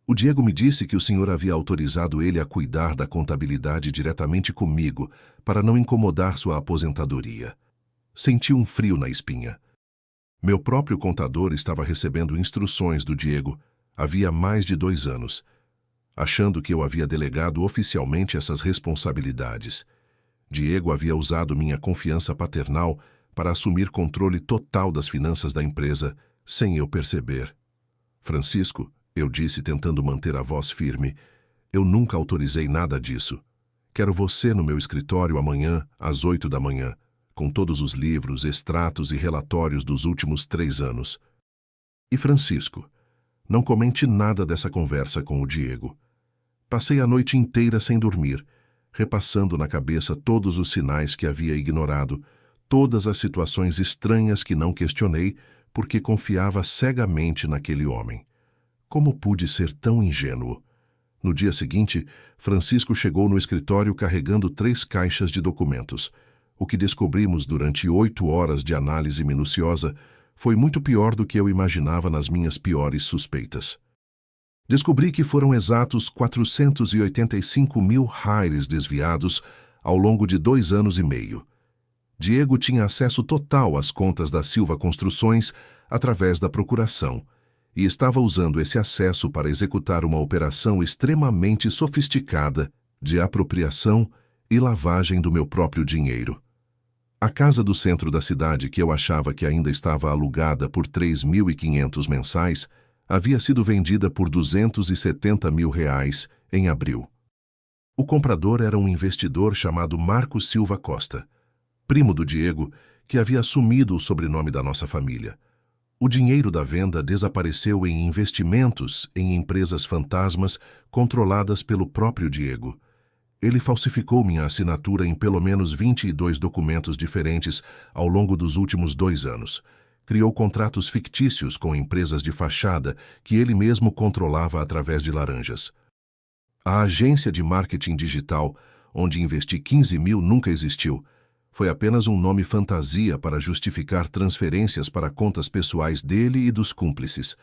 o Diego me disse que o senhor havia autorizado ele a cuidar da contabilidade diretamente comigo, para não incomodar sua aposentadoria. Senti um frio na espinha. Meu próprio contador estava recebendo instruções do Diego havia mais de 2 anos, achando que eu havia delegado oficialmente essas responsabilidades. Diego havia usado minha confiança paternal para assumir controle total das finanças da empresa, sem eu perceber. Francisco, eu disse tentando manter a voz firme, eu nunca autorizei nada disso. Quero você no meu escritório amanhã, às 8 da manhã, com todos os livros, extratos e relatórios dos últimos 3 anos. E Francisco, não comente nada dessa conversa com o Diego. Passei a noite inteira sem dormir, repassando na cabeça todos os sinais que havia ignorado, todas as situações estranhas que não questionei, porque confiava cegamente naquele homem. Como pude ser tão ingênuo? No dia seguinte, Francisco chegou no escritório carregando 3 caixas de documentos. O que descobrimos durante 8 horas de análise minuciosa foi muito pior do que eu imaginava nas minhas piores suspeitas. Descobri que foram exatos 485 mil reais desviados ao longo de 2 anos e meio. Diego tinha acesso total às contas da Silva Construções através da procuração e estava usando esse acesso para executar uma operação extremamente sofisticada de apropriação e lavagem do meu próprio dinheiro. A casa do centro da cidade, que eu achava que ainda estava alugada por 3.500 mensais, havia sido vendida por 270 mil reais em abril. O comprador era um investidor chamado Marcos Silva Costa, primo do Diego, que havia assumido o sobrenome da nossa família. O dinheiro da venda desapareceu em investimentos em empresas fantasmas controladas pelo próprio Diego. Ele falsificou minha assinatura em pelo menos 22 documentos diferentes ao longo dos últimos 2 anos. Criou contratos fictícios com empresas de fachada que ele mesmo controlava através de laranjas. A agência de marketing digital, onde investi 15 mil, nunca existiu. Foi apenas um nome fantasia para justificar transferências para contas pessoais dele e dos cúmplices.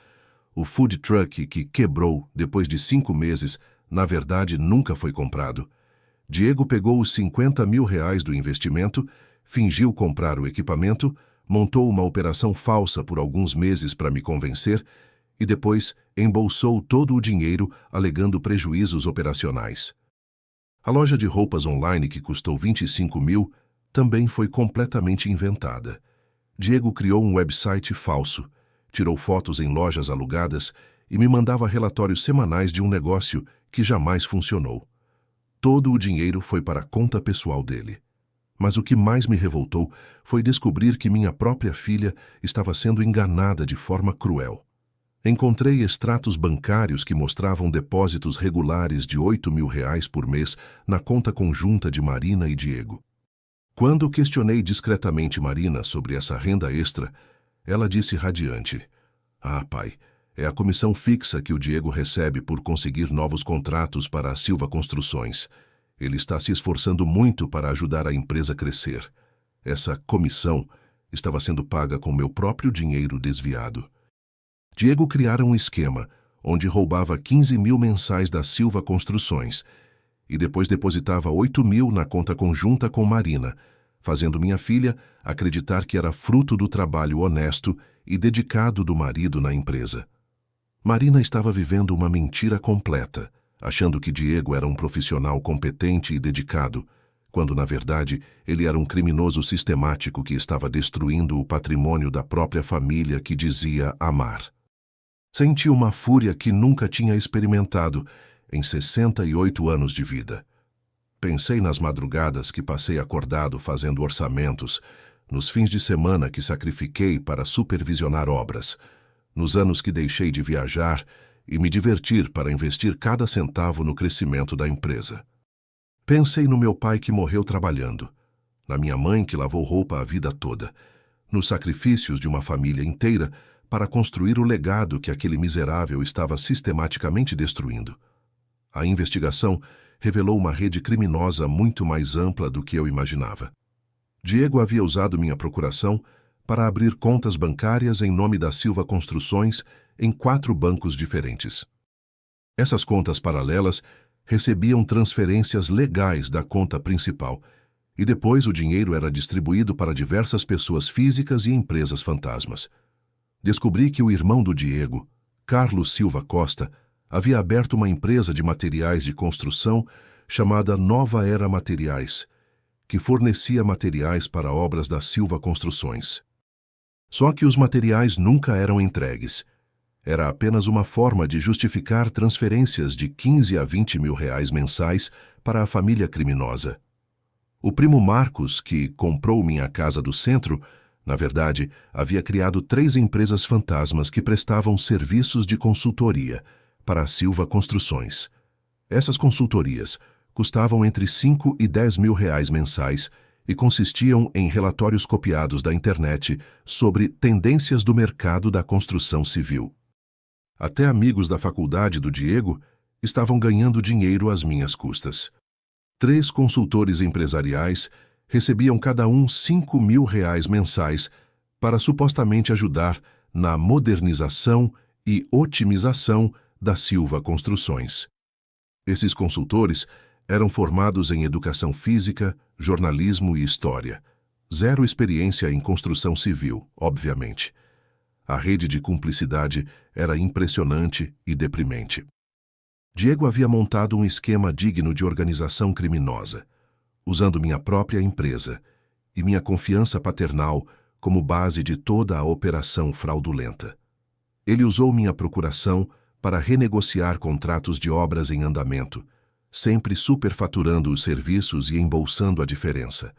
O food truck que quebrou depois de 5 meses, na verdade, nunca foi comprado. Diego pegou os 50 mil reais do investimento, fingiu comprar o equipamento, montou uma operação falsa por alguns meses para me convencer e depois embolsou todo o dinheiro alegando prejuízos operacionais. A loja de roupas online, que custou 25 mil, também foi completamente inventada. Diego criou um website falso, tirou fotos em lojas alugadas e me mandava relatórios semanais de um negócio que jamais funcionou. Todo o dinheiro foi para a conta pessoal dele. Mas o que mais me revoltou foi descobrir que minha própria filha estava sendo enganada de forma cruel. Encontrei extratos bancários que mostravam depósitos regulares de 8 mil reais por mês na conta conjunta de Marina e Diego. Quando questionei discretamente Marina sobre essa renda extra, ela disse radiante: "Ah, pai, é a comissão fixa que o Diego recebe por conseguir novos contratos para a Silva Construções. Ele está se esforçando muito para ajudar a empresa a crescer. Essa comissão estava sendo paga com meu próprio dinheiro desviado." Diego criara um esquema onde roubava 15 mil mensais da Silva Construções e depois depositava 8 mil na conta conjunta com Marina, fazendo minha filha acreditar que era fruto do trabalho honesto e dedicado do marido na empresa. Marina estava vivendo uma mentira completa, achando que Diego era um profissional competente e dedicado, quando, na verdade, ele era um criminoso sistemático que estava destruindo o patrimônio da própria família que dizia amar. Senti uma fúria que nunca tinha experimentado em 68 anos de vida. Pensei nas madrugadas que passei acordado fazendo orçamentos, nos fins de semana que sacrifiquei para supervisionar obras, nos anos que deixei de viajar e me divertir para investir cada centavo no crescimento da empresa. Pensei no meu pai que morreu trabalhando, na minha mãe que lavou roupa a vida toda, nos sacrifícios de uma família inteira para construir o legado que aquele miserável estava sistematicamente destruindo. A investigação revelou uma rede criminosa muito mais ampla do que eu imaginava. Diego havia usado minha procuração para abrir contas bancárias em nome da Silva Construções em 4 bancos diferentes. Essas contas paralelas recebiam transferências legais da conta principal e depois o dinheiro era distribuído para diversas pessoas físicas e empresas fantasmas. Descobri que o irmão do Diego, Carlos Silva Costa, havia aberto uma empresa de materiais de construção chamada Nova Era Materiais, que fornecia materiais para obras da Silva Construções. Só que os materiais nunca eram entregues. Era apenas uma forma de justificar transferências de 15 a 20 mil reais mensais para a família criminosa. O primo Marcos, que comprou minha casa do centro, na verdade, havia criado 3 empresas fantasmas que prestavam serviços de consultoria para a Silva Construções. Essas consultorias custavam entre 5 e 10 mil reais mensais e consistiam em relatórios copiados da internet sobre tendências do mercado da construção civil. Até amigos da faculdade do Diego estavam ganhando dinheiro às minhas custas. 3 consultores empresariais recebiam cada um 5 mil reais mensais para supostamente ajudar na modernização e otimização da Silva Construções. Esses consultores eram formados em educação física, jornalismo e história. 0 experiência em construção civil, obviamente. A rede de cumplicidade era impressionante e deprimente. Diego havia montado um esquema digno de organização criminosa, usando minha própria empresa e minha confiança paternal como base de toda a operação fraudulenta. Ele usou minha procuração para renegociar contratos de obras em andamento, sempre superfaturando os serviços e embolsando a diferença.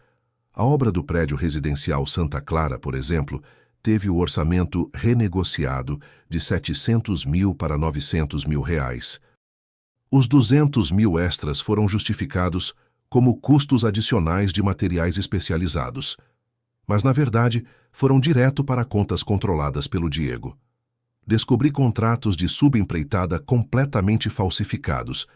A obra do prédio residencial Santa Clara, por exemplo, teve o orçamento renegociado de 700 mil para 900 mil reais. Os 200 mil extras foram justificados como custos adicionais de materiais especializados, mas na verdade foram direto para contas controladas pelo Diego. Descobri contratos de subempreitada completamente falsificados.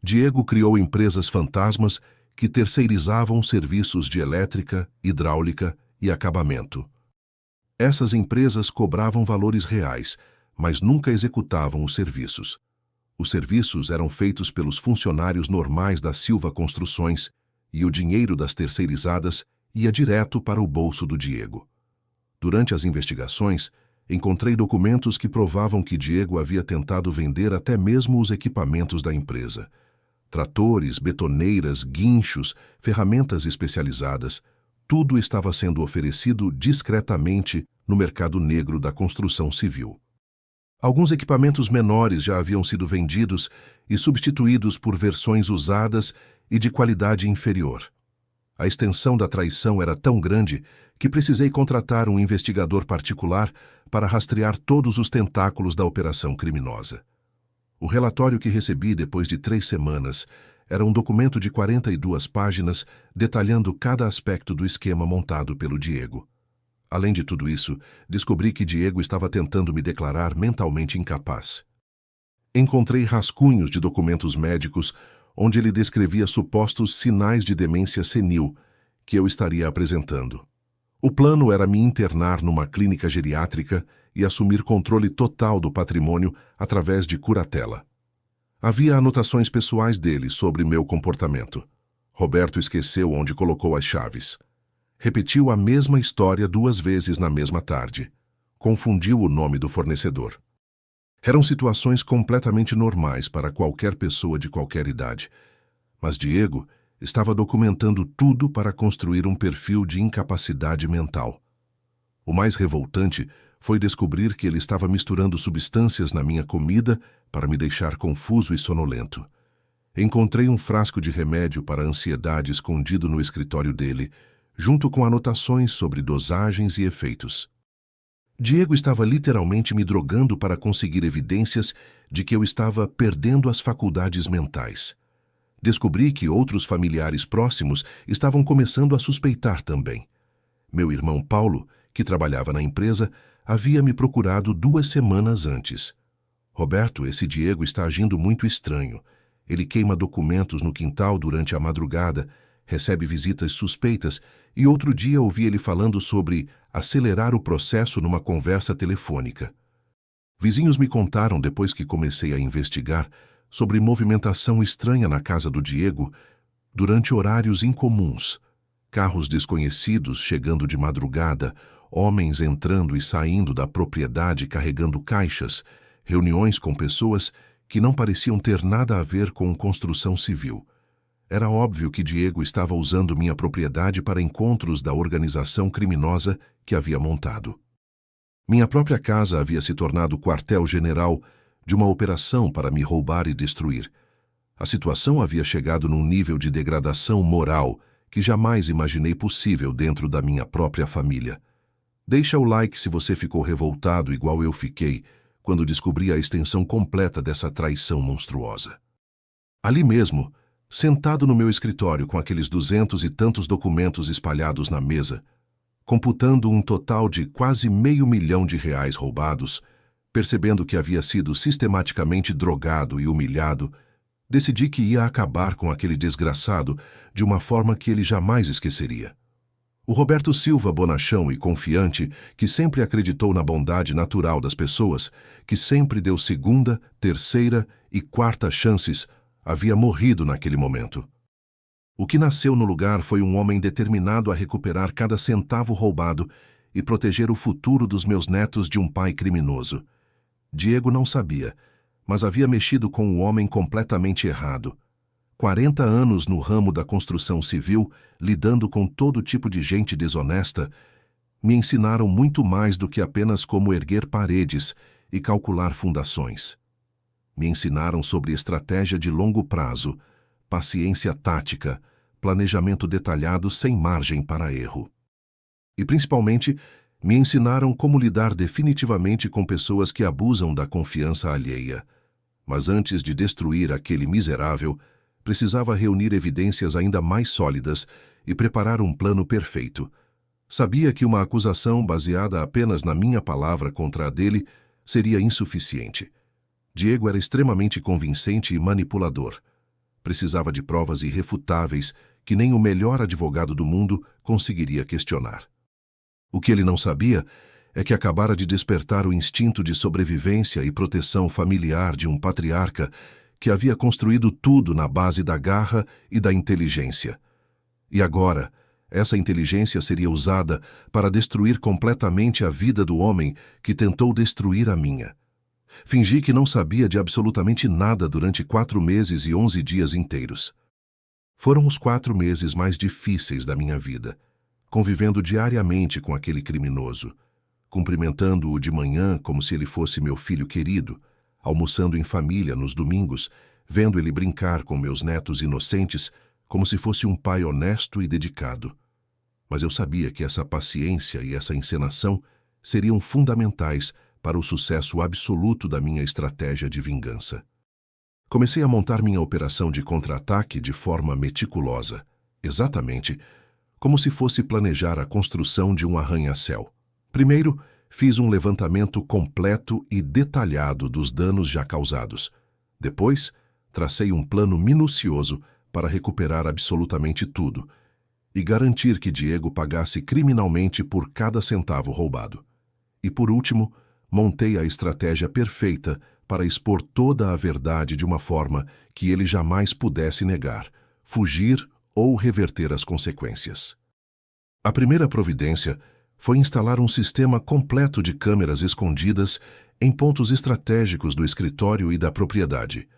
Diego criou empresas fantasmas que terceirizavam serviços de elétrica, hidráulica e acabamento. Essas empresas cobravam valores reais, mas nunca executavam os serviços. Os serviços eram feitos pelos funcionários normais da Silva Construções e o dinheiro das terceirizadas ia direto para o bolso do Diego. Durante as investigações, encontrei documentos que provavam que Diego havia tentado vender até mesmo os equipamentos da empresa. Tratores, betoneiras, guinchos, ferramentas especializadas, tudo estava sendo oferecido discretamente no mercado negro da construção civil. Alguns equipamentos menores já haviam sido vendidos e substituídos por versões usadas e de qualidade inferior. A extensão da traição era tão grande que precisei contratar um investigador particular para rastrear todos os tentáculos da operação criminosa. O relatório que recebi depois de 3 semanas era um documento de 42 páginas detalhando cada aspecto do esquema montado pelo Diego. Além de tudo isso, descobri que Diego estava tentando me declarar mentalmente incapaz. Encontrei rascunhos de documentos médicos onde ele descrevia supostos sinais de demência senil que eu estaria apresentando. O plano era me internar numa clínica geriátrica e assumir controle total do patrimônio através de curatela. Havia anotações pessoais dele sobre meu comportamento. Roberto esqueceu onde colocou as chaves. Repetiu a mesma história 2 vezes na mesma tarde. Confundiu o nome do fornecedor. Eram situações completamente normais para qualquer pessoa de qualquer idade. Mas Diego estava documentando tudo para construir um perfil de incapacidade mental. O mais revoltante foi descobrir que ele estava misturando substâncias na minha comida para me deixar confuso e sonolento. Encontrei um frasco de remédio para ansiedade escondido no escritório dele, junto com anotações sobre dosagens e efeitos. Diego estava literalmente me drogando para conseguir evidências de que eu estava perdendo as faculdades mentais. Descobri que outros familiares próximos estavam começando a suspeitar também. Meu irmão Paulo, que trabalhava na empresa, havia me procurado 2 semanas antes. Roberto, esse Diego está agindo muito estranho. Ele queima documentos no quintal durante a madrugada, recebe visitas suspeitas e outro dia ouvi ele falando sobre acelerar o processo numa conversa telefônica. Vizinhos me contaram, depois que comecei a investigar, sobre movimentação estranha na casa do Diego durante horários incomuns. Carros desconhecidos chegando de madrugada, homens entrando e saindo da propriedade carregando caixas, reuniões com pessoas que não pareciam ter nada a ver com construção civil. Era óbvio que Diego estava usando minha propriedade para encontros da organização criminosa que havia montado. Minha própria casa havia se tornado quartel-general de uma operação para me roubar e destruir. A situação havia chegado num nível de degradação moral que jamais imaginei possível dentro da minha própria família. Deixa o like se você ficou revoltado igual eu fiquei quando descobri a extensão completa dessa traição monstruosa. Ali mesmo, sentado no meu escritório com aqueles 200 e tantos documentos espalhados na mesa, computando um total de quase R$500 mil roubados, percebendo que havia sido sistematicamente drogado e humilhado, decidi que ia acabar com aquele desgraçado de uma forma que ele jamais esqueceria. O Roberto Silva bonachão e confiante, que sempre acreditou na bondade natural das pessoas, que sempre deu segunda, terceira e quarta chances, havia morrido naquele momento. O que nasceu no lugar foi um homem determinado a recuperar cada centavo roubado e proteger o futuro dos meus netos de um pai criminoso. Diego não sabia, mas havia mexido com um homem completamente errado. 40 anos no ramo da construção civil, lidando com todo tipo de gente desonesta, me ensinaram muito mais do que apenas como erguer paredes e calcular fundações. Me ensinaram sobre estratégia de longo prazo, paciência tática, planejamento detalhado sem margem para erro. E, principalmente, me ensinaram como lidar definitivamente com pessoas que abusam da confiança alheia. Mas antes de destruir aquele miserável, precisava reunir evidências ainda mais sólidas e preparar um plano perfeito. Sabia que uma acusação baseada apenas na minha palavra contra a dele seria insuficiente. Diego era extremamente convincente e manipulador. Precisava de provas irrefutáveis que nem o melhor advogado do mundo conseguiria questionar. O que ele não sabia é que acabara de despertar o instinto de sobrevivência e proteção familiar de um patriarca que havia construído tudo na base da garra e da inteligência. E agora, essa inteligência seria usada para destruir completamente a vida do homem que tentou destruir a minha. Fingi que não sabia de absolutamente nada durante 4 meses e 11 dias inteiros. Foram os 4 meses mais difíceis da minha vida, convivendo diariamente com aquele criminoso, cumprimentando-o de manhã como se ele fosse meu filho querido, almoçando em família nos domingos, vendo ele brincar com meus netos inocentes como se fosse um pai honesto e dedicado. Mas eu sabia que essa paciência e essa encenação seriam fundamentais para o sucesso absoluto da minha estratégia de vingança. Comecei a montar minha operação de contra-ataque de forma meticulosa, exatamente como se fosse planejar a construção de um arranha-céu. Primeiro, fiz um levantamento completo e detalhado dos danos já causados. Depois, tracei um plano minucioso para recuperar absolutamente tudo e garantir que Diego pagasse criminalmente por cada centavo roubado. E por último, montei a estratégia perfeita para expor toda a verdade de uma forma que ele jamais pudesse negar, fugir ou reverter as consequências. A primeira providência foi instalar um sistema completo de câmeras escondidas em pontos estratégicos do escritório e da propriedade.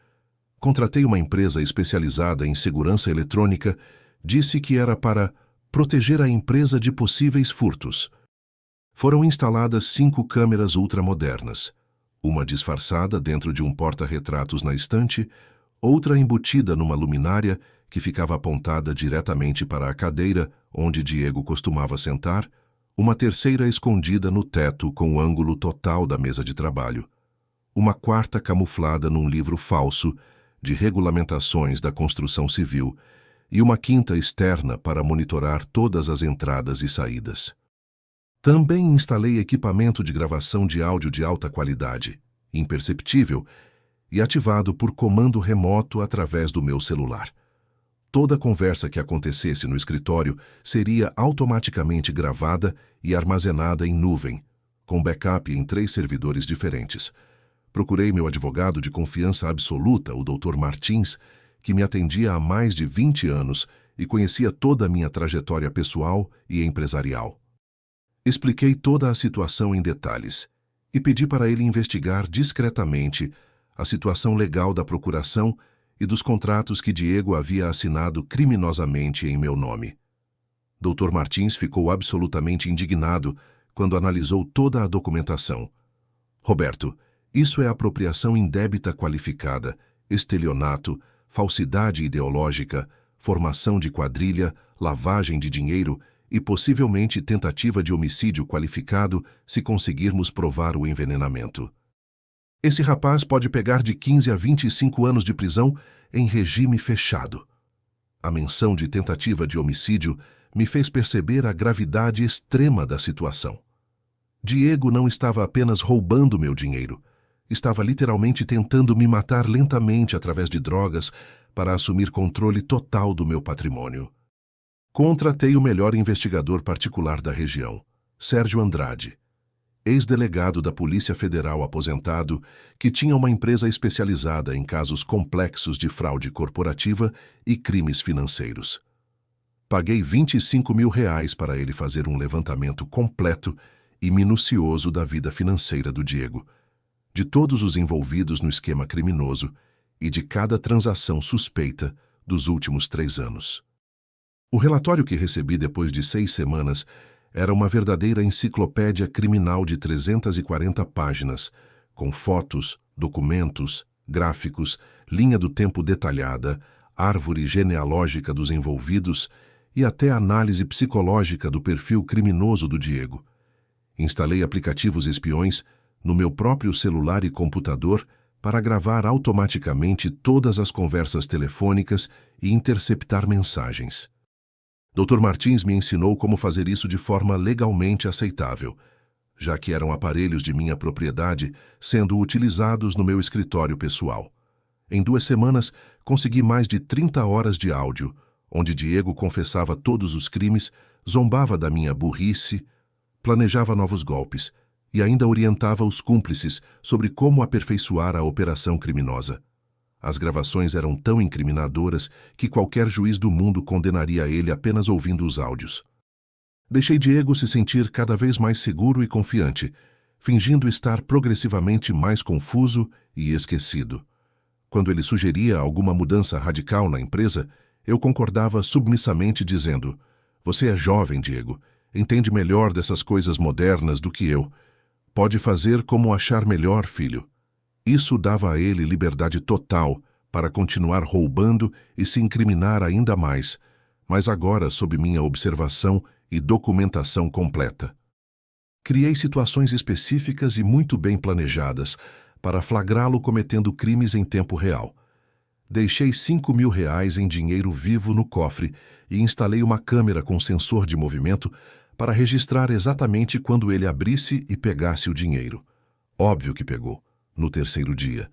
Contratei uma empresa especializada em segurança eletrônica, disse que era para proteger a empresa de possíveis furtos. Foram instaladas 5 câmeras ultramodernas, uma disfarçada dentro de um porta-retratos na estante, outra embutida numa luminária que ficava apontada diretamente para a cadeira onde Diego costumava sentar, Uma terceira escondida no teto com o ângulo total da mesa de trabalho. Uma quarta camuflada num livro falso de regulamentações da construção civil e uma quinta externa para monitorar todas as entradas e saídas. Também instalei equipamento de gravação de áudio de alta qualidade, imperceptível e ativado por comando remoto através do meu celular. Toda conversa que acontecesse no escritório seria automaticamente gravada e armazenada em nuvem, com backup em 3 servidores diferentes. Procurei meu advogado de confiança absoluta, o Dr. Martins, que me atendia há mais de 20 anos e conhecia toda a minha trajetória pessoal e empresarial. Expliquei toda a situação em detalhes e pedi para ele investigar discretamente a situação legal da procuração e dos contratos que Diego havia assinado criminosamente em meu nome. Dr. Martins ficou absolutamente indignado quando analisou toda a documentação. Roberto, isso é apropriação indébita qualificada, estelionato, falsidade ideológica, formação de quadrilha, lavagem de dinheiro e possivelmente tentativa de homicídio qualificado se conseguirmos provar o envenenamento. Esse rapaz pode pegar de 15 a 25 anos de prisão em regime fechado. A menção de tentativa de homicídio me fez perceber a gravidade extrema da situação. Diego não estava apenas roubando meu dinheiro, estava literalmente tentando me matar lentamente através de drogas para assumir controle total do meu patrimônio. Contratei o melhor investigador particular da região, Sérgio Andrade, ex-delegado da Polícia Federal aposentado, que tinha uma empresa especializada em casos complexos de fraude corporativa e crimes financeiros. Paguei R$25 mil para ele fazer um levantamento completo e minucioso da vida financeira do Diego, de todos os envolvidos no esquema criminoso e de cada transação suspeita dos últimos 3 anos. O relatório que recebi depois de 6 semanas era uma verdadeira enciclopédia criminal de 340 páginas, com fotos, documentos, gráficos, linha do tempo detalhada, árvore genealógica dos envolvidos e até análise psicológica do perfil criminoso do Diego. Instalei aplicativos espiões no meu próprio celular e computador para gravar automaticamente todas as conversas telefônicas e interceptar mensagens. Dr. Martins me ensinou como fazer isso de forma legalmente aceitável, já que eram aparelhos de minha propriedade sendo utilizados no meu escritório pessoal. Em 2 semanas, consegui mais de 30 horas de áudio, onde Diego confessava todos os crimes, zombava da minha burrice, planejava novos golpes e ainda orientava os cúmplices sobre como aperfeiçoar a operação criminosa. As gravações eram tão incriminadoras que qualquer juiz do mundo condenaria ele apenas ouvindo os áudios. Deixei Diego se sentir cada vez mais seguro e confiante, fingindo estar progressivamente mais confuso e esquecido. Quando ele sugeria alguma mudança radical na empresa, eu concordava submissamente dizendo: "Você é jovem, Diego, entende melhor dessas coisas modernas do que eu. Pode fazer como achar melhor, filho." Isso dava a ele liberdade total para continuar roubando e se incriminar ainda mais, mas agora sob minha observação e documentação completa. Criei situações específicas e muito bem planejadas para flagrá-lo cometendo crimes em tempo real. Deixei R$5 mil em dinheiro vivo no cofre e instalei uma câmera com sensor de movimento para registrar exatamente quando ele abrisse e pegasse o dinheiro. Óbvio que pegou. No 3º dia.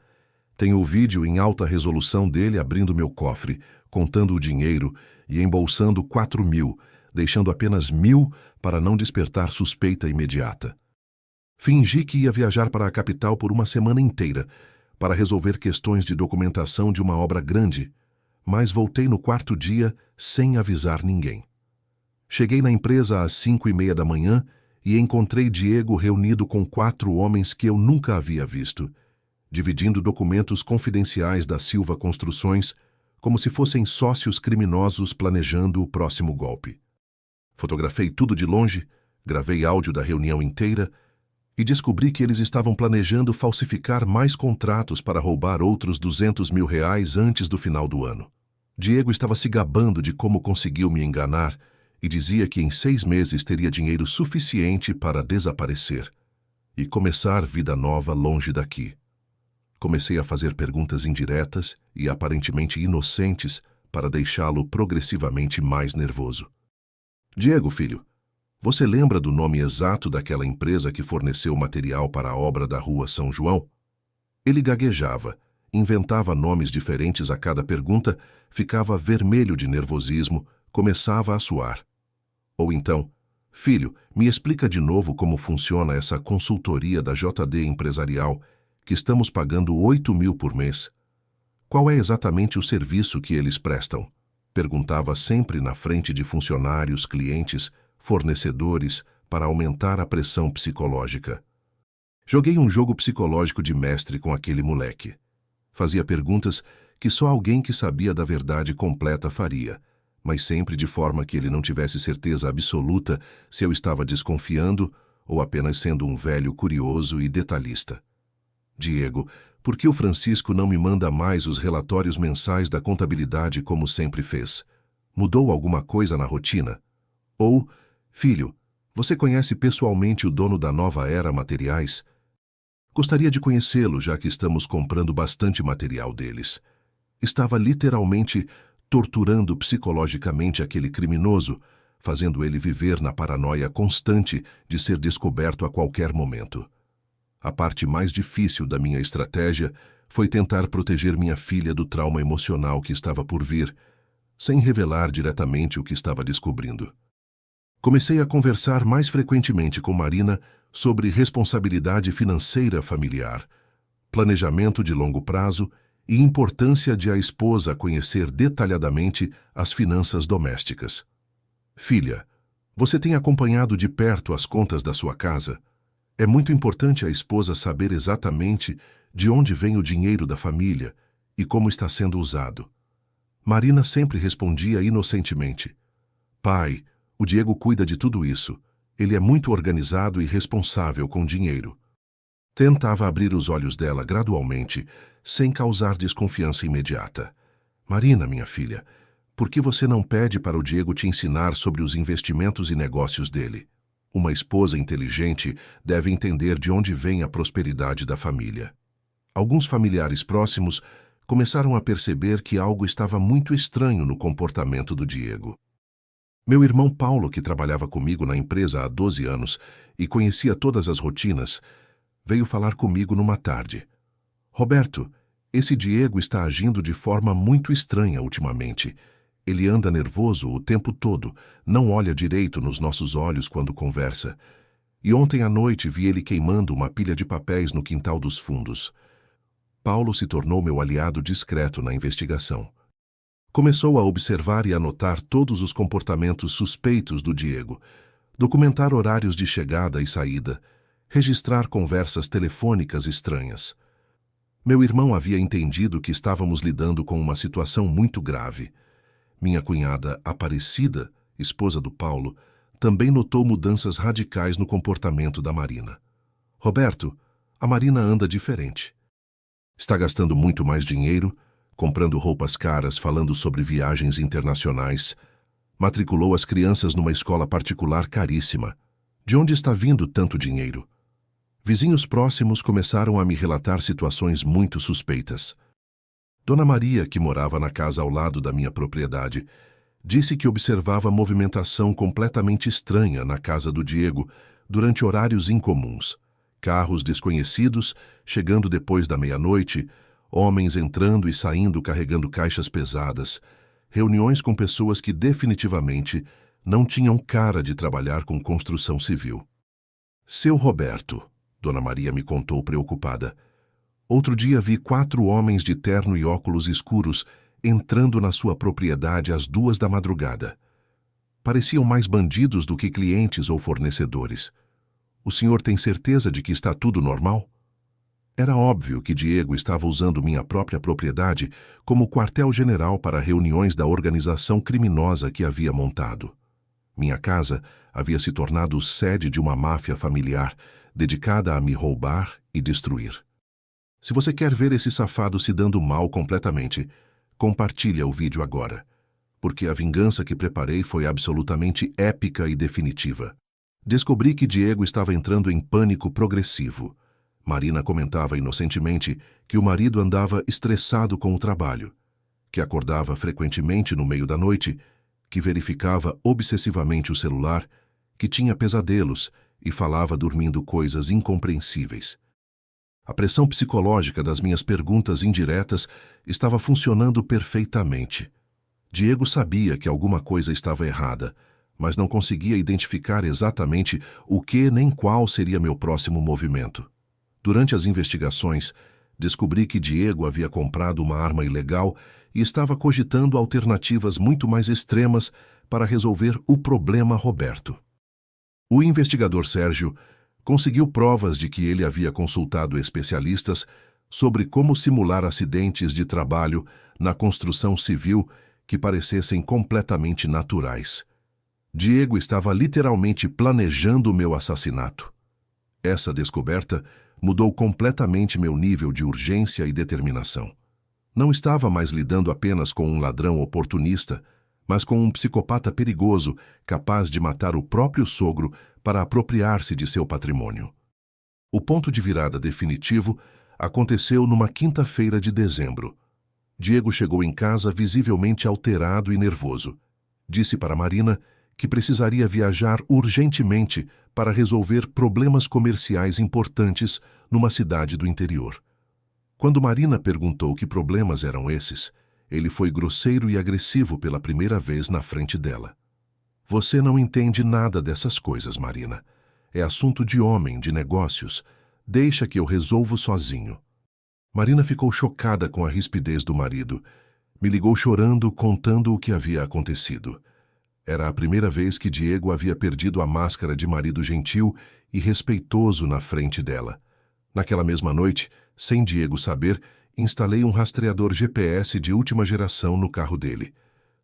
Tenho o vídeo em alta resolução dele abrindo meu cofre, contando o dinheiro e embolsando 4 mil, deixando apenas 1.000 para não despertar suspeita imediata. Fingi que ia viajar para a capital por uma semana inteira para resolver questões de documentação de uma obra grande, mas voltei no 4º dia sem avisar ninguém. Cheguei na empresa às 5:30 da manhã e encontrei Diego reunido com 4 homens que eu nunca havia visto, dividindo documentos confidenciais da Silva Construções como se fossem sócios criminosos planejando o próximo golpe. Fotografei tudo de longe, gravei áudio da reunião inteira e descobri que eles estavam planejando falsificar mais contratos para roubar outros R$200 mil antes do final do ano. Diego estava se gabando de como conseguiu me enganar e dizia que em 6 meses teria dinheiro suficiente para desaparecer e começar vida nova longe daqui. Comecei a fazer perguntas indiretas e aparentemente inocentes para deixá-lo progressivamente mais nervoso. Diego, filho, você lembra do nome exato daquela empresa que forneceu material para a obra da Rua São João? Ele gaguejava, inventava nomes diferentes a cada pergunta, ficava vermelho de nervosismo, começava a suar. Ou então, filho, me explica de novo como funciona essa consultoria da JD Empresarial, que estamos pagando 8.000 por mês. Qual é exatamente o serviço que eles prestam? Perguntava sempre na frente de funcionários, clientes, fornecedores, para aumentar a pressão psicológica. Joguei um jogo psicológico de mestre com aquele moleque. Fazia perguntas que só alguém que sabia da verdade completa faria, mas sempre de forma que ele não tivesse certeza absoluta se eu estava desconfiando ou apenas sendo um velho curioso e detalhista. Diego, por que o Francisco não me manda mais os relatórios mensais da contabilidade como sempre fez? Mudou alguma coisa na rotina? Ou, filho, você conhece pessoalmente o dono da Nova Era Materiais? Gostaria de conhecê-lo, já que estamos comprando bastante material deles. Estava literalmente torturando psicologicamente aquele criminoso, fazendo ele viver na paranoia constante de ser descoberto a qualquer momento. A parte mais difícil da minha estratégia foi tentar proteger minha filha do trauma emocional que estava por vir, sem revelar diretamente o que estava descobrindo. Comecei a conversar mais frequentemente com Marina sobre responsabilidade financeira familiar, planejamento de longo prazo e importância de a esposa conhecer detalhadamente as finanças domésticas. Filha, você tem acompanhado de perto as contas da sua casa? É muito importante a esposa saber exatamente de onde vem o dinheiro da família e como está sendo usado. Marina sempre respondia inocentemente: Pai, o Diego cuida de tudo isso. Ele é muito organizado e responsável com dinheiro. Tentava abrir os olhos dela gradualmente, sem causar desconfiança imediata. Marina, minha filha, por que você não pede para o Diego te ensinar sobre os investimentos e negócios dele? Uma esposa inteligente deve entender de onde vem a prosperidade da família. Alguns familiares próximos começaram a perceber que algo estava muito estranho no comportamento do Diego. Meu irmão Paulo, que trabalhava comigo na empresa há 12 anos e conhecia todas as rotinas, veio falar comigo numa tarde. Roberto, esse Diego está agindo de forma muito estranha ultimamente. Ele anda nervoso o tempo todo, não olha direito nos nossos olhos quando conversa. E ontem à noite vi ele queimando uma pilha de papéis no quintal dos fundos. Paulo se tornou meu aliado discreto na investigação. Começou a observar e anotar todos os comportamentos suspeitos do Diego, documentar horários de chegada e saída, registrar conversas telefônicas estranhas. Meu irmão havia entendido que estávamos lidando com uma situação muito grave. Minha cunhada Aparecida, esposa do Paulo, também notou mudanças radicais no comportamento da Marina. Roberto, a Marina anda diferente. Está gastando muito mais dinheiro, comprando roupas caras, falando sobre viagens internacionais. Matriculou as crianças numa escola particular caríssima. De onde está vindo tanto dinheiro? Vizinhos próximos começaram a me relatar situações muito suspeitas. Dona Maria, que morava na casa ao lado da minha propriedade, disse que observava movimentação completamente estranha na casa do Diego durante horários incomuns. Carros desconhecidos chegando depois da meia-noite, homens entrando e saindo carregando caixas pesadas, reuniões com pessoas que definitivamente não tinham cara de trabalhar com construção civil. Seu Roberto, Dona Maria me contou preocupada. Outro dia vi 4 homens de terno e óculos escuros entrando na sua propriedade às 2 da madrugada. Pareciam mais bandidos do que clientes ou fornecedores. O senhor tem certeza de que está tudo normal? Era óbvio que Diego estava usando minha própria propriedade como quartel-general para reuniões da organização criminosa que havia montado. Minha casa havia se tornado sede de uma máfia familiar dedicada a me roubar e destruir. Se você quer ver esse safado se dando mal completamente, compartilha o vídeo agora. porque a vingança que preparei foi absolutamente épica e definitiva. Descobri que Diego estava entrando em pânico progressivo. Marina comentava inocentemente que o marido andava estressado com o trabalho, que acordava frequentemente no meio da noite, que verificava obsessivamente o celular, que tinha pesadelos e falava dormindo coisas incompreensíveis. A pressão psicológica das minhas perguntas indiretas estava funcionando perfeitamente. Diego sabia que alguma coisa estava errada, mas não conseguia identificar exatamente o que nem qual seria meu próximo movimento. Durante as investigações, descobri que Diego havia comprado uma arma ilegal e estava cogitando alternativas muito mais extremas para resolver o problema Roberto. O investigador Sérgio conseguiu provas de que ele havia consultado especialistas sobre como simular acidentes de trabalho na construção civil que parecessem completamente naturais. Diego estava literalmente planejando meu assassinato. Essa descoberta mudou completamente meu nível de urgência e determinação. Não estava mais lidando apenas com um ladrão oportunista, mas com um psicopata perigoso capaz de matar o próprio sogro para apropriar-se de seu patrimônio. O ponto de virada definitivo aconteceu numa quinta-feira de dezembro. Diego chegou em casa visivelmente alterado e nervoso. Disse para Marina que precisaria viajar urgentemente para resolver problemas comerciais importantes numa cidade do interior. Quando Marina perguntou que problemas eram esses, ele foi grosseiro e agressivo pela primeira vez na frente dela. Você não entende nada dessas coisas, Marina. É assunto de homem, de negócios. Deixa que eu resolvo sozinho. Marina ficou chocada com a rispidez do marido. Me ligou chorando, contando o que havia acontecido. Era a primeira vez que Diego havia perdido a máscara de marido gentil e respeitoso na frente dela. Naquela mesma noite, sem Diego saber, instalei um rastreador GPS de última geração no carro dele.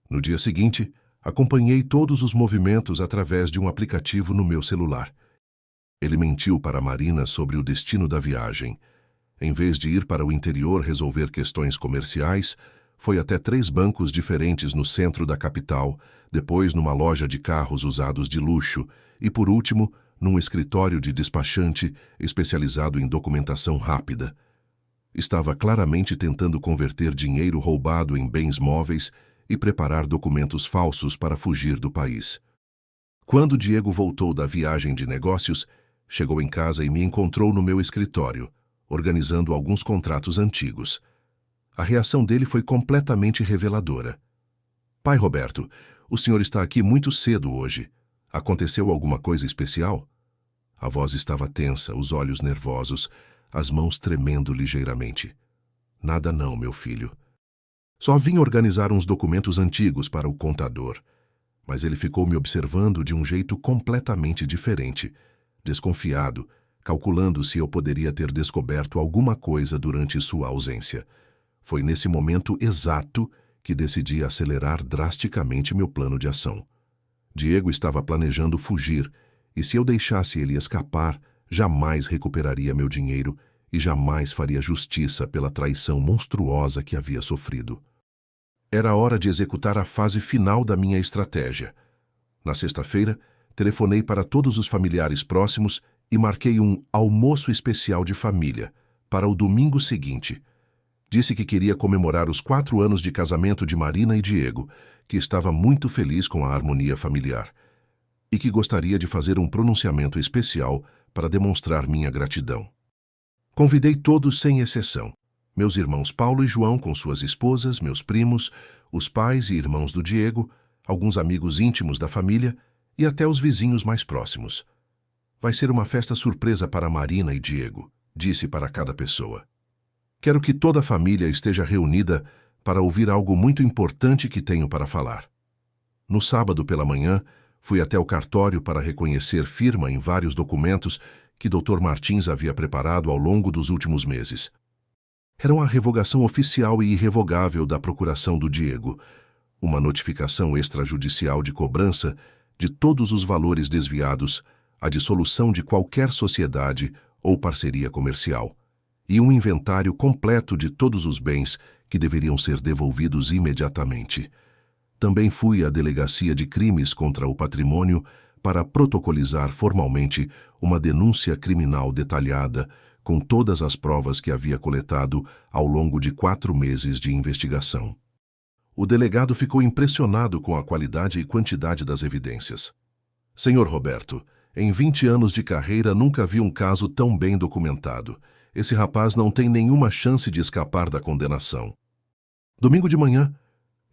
No dia seguinte, acompanhei todos os movimentos através de um aplicativo no meu celular. Ele mentiu para Marina sobre o destino da viagem. Em vez de ir para o interior resolver questões comerciais, foi até 3 bancos diferentes no centro da capital, depois numa loja de carros usados de luxo e, por último, num escritório de despachante especializado em documentação rápida. Estava claramente tentando converter dinheiro roubado em bens móveis e preparar documentos falsos para fugir do país. Quando Diego voltou da viagem de negócios, chegou em casa e me encontrou no meu escritório, organizando alguns contratos antigos. A reação dele foi completamente reveladora. Pai Roberto, o senhor está aqui muito cedo hoje. Aconteceu alguma coisa especial? A voz estava tensa, os olhos nervosos, as mãos tremendo ligeiramente. Nada não, meu filho. Só vim organizar uns documentos antigos para o contador. Mas ele ficou me observando de um jeito completamente diferente, desconfiado, calculando se eu poderia ter descoberto alguma coisa durante sua ausência. Foi nesse momento exato que decidi acelerar drasticamente meu plano de ação. Diego estava planejando fugir, e se eu deixasse ele escapar, jamais recuperaria meu dinheiro e jamais faria justiça pela traição monstruosa que havia sofrido. Era hora de executar a fase final da minha estratégia. Na sexta-feira, telefonei para todos os familiares próximos e marquei um almoço especial de família para o domingo seguinte. Disse que queria comemorar os 4 anos de casamento de Marina e Diego, que estava muito feliz com a harmonia familiar, e que gostaria de fazer um pronunciamento especial para demonstrar minha gratidão. Convidei todos sem exceção. Meus irmãos Paulo e João com suas esposas, meus primos, os pais e irmãos do Diego, alguns amigos íntimos da família e até os vizinhos mais próximos. Vai ser uma festa surpresa para Marina e Diego, disse para cada pessoa. Quero que toda a família esteja reunida para ouvir algo muito importante que tenho para falar. No sábado pela manhã, fui até o cartório para reconhecer firma em vários documentos que Dr. Martins havia preparado ao longo dos últimos meses. Era uma revogação oficial e irrevogável da procuração do Diego, uma notificação extrajudicial de cobrança de todos os valores desviados, a dissolução de qualquer sociedade ou parceria comercial, e um inventário completo de todos os bens que deveriam ser devolvidos imediatamente. Também fui à Delegacia de Crimes contra o Patrimônio para protocolizar formalmente uma denúncia criminal detalhada com todas as provas que havia coletado ao longo de 4 meses de investigação. O delegado ficou impressionado com a qualidade e quantidade das evidências. Senhor Roberto, em 20 anos de carreira nunca vi um caso tão bem documentado. Esse rapaz não tem nenhuma chance de escapar da condenação. Domingo de manhã,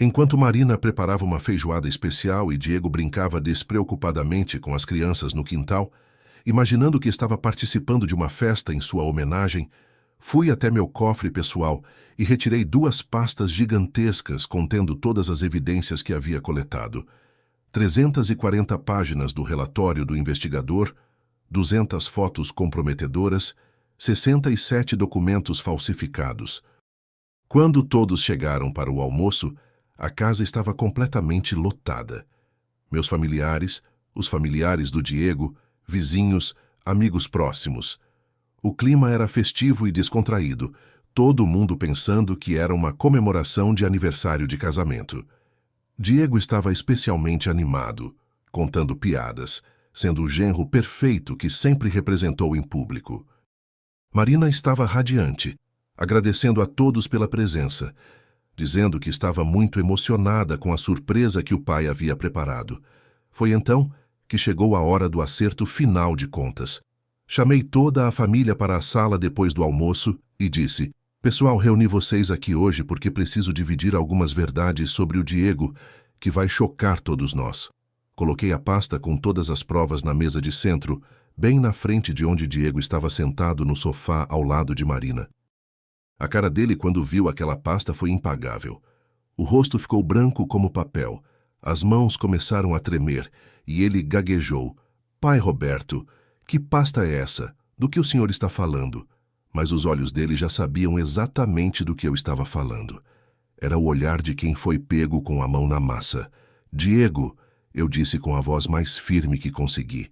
enquanto Marina preparava uma feijoada especial e Diego brincava despreocupadamente com as crianças no quintal, imaginando que estava participando de uma festa em sua homenagem, fui até meu cofre pessoal e retirei 2 pastas gigantescas contendo todas as evidências que havia coletado. 340 páginas do relatório do investigador, 200 fotos comprometedoras, 67 documentos falsificados. Quando todos chegaram para o almoço, a casa estava completamente lotada. Meus familiares, os familiares do Diego, vizinhos, amigos próximos. O clima era festivo e descontraído, todo mundo pensando que era uma comemoração de aniversário de casamento. Diego estava especialmente animado, contando piadas, sendo o genro perfeito que sempre representou em público. Marina estava radiante, agradecendo a todos pela presença, dizendo que estava muito emocionada com a surpresa que o pai havia preparado. Foi então que chegou a hora do acerto final de contas. Chamei toda a família para a sala depois do almoço e disse: Pessoal, reuni vocês aqui hoje porque preciso dividir algumas verdades sobre o Diego, que vai chocar todos nós. Coloquei a pasta com todas as provas na mesa de centro, bem na frente de onde Diego estava sentado no sofá ao lado de Marina. A cara dele quando viu aquela pasta foi impagável. O rosto ficou branco como papel, as mãos começaram a tremer e ele gaguejou: Pai Roberto, que pasta é essa? Do que o senhor está falando? Mas os olhos dele já sabiam exatamente do que eu estava falando. Era o olhar de quem foi pego com a mão na massa. Diego, eu disse com a voz mais firme que consegui,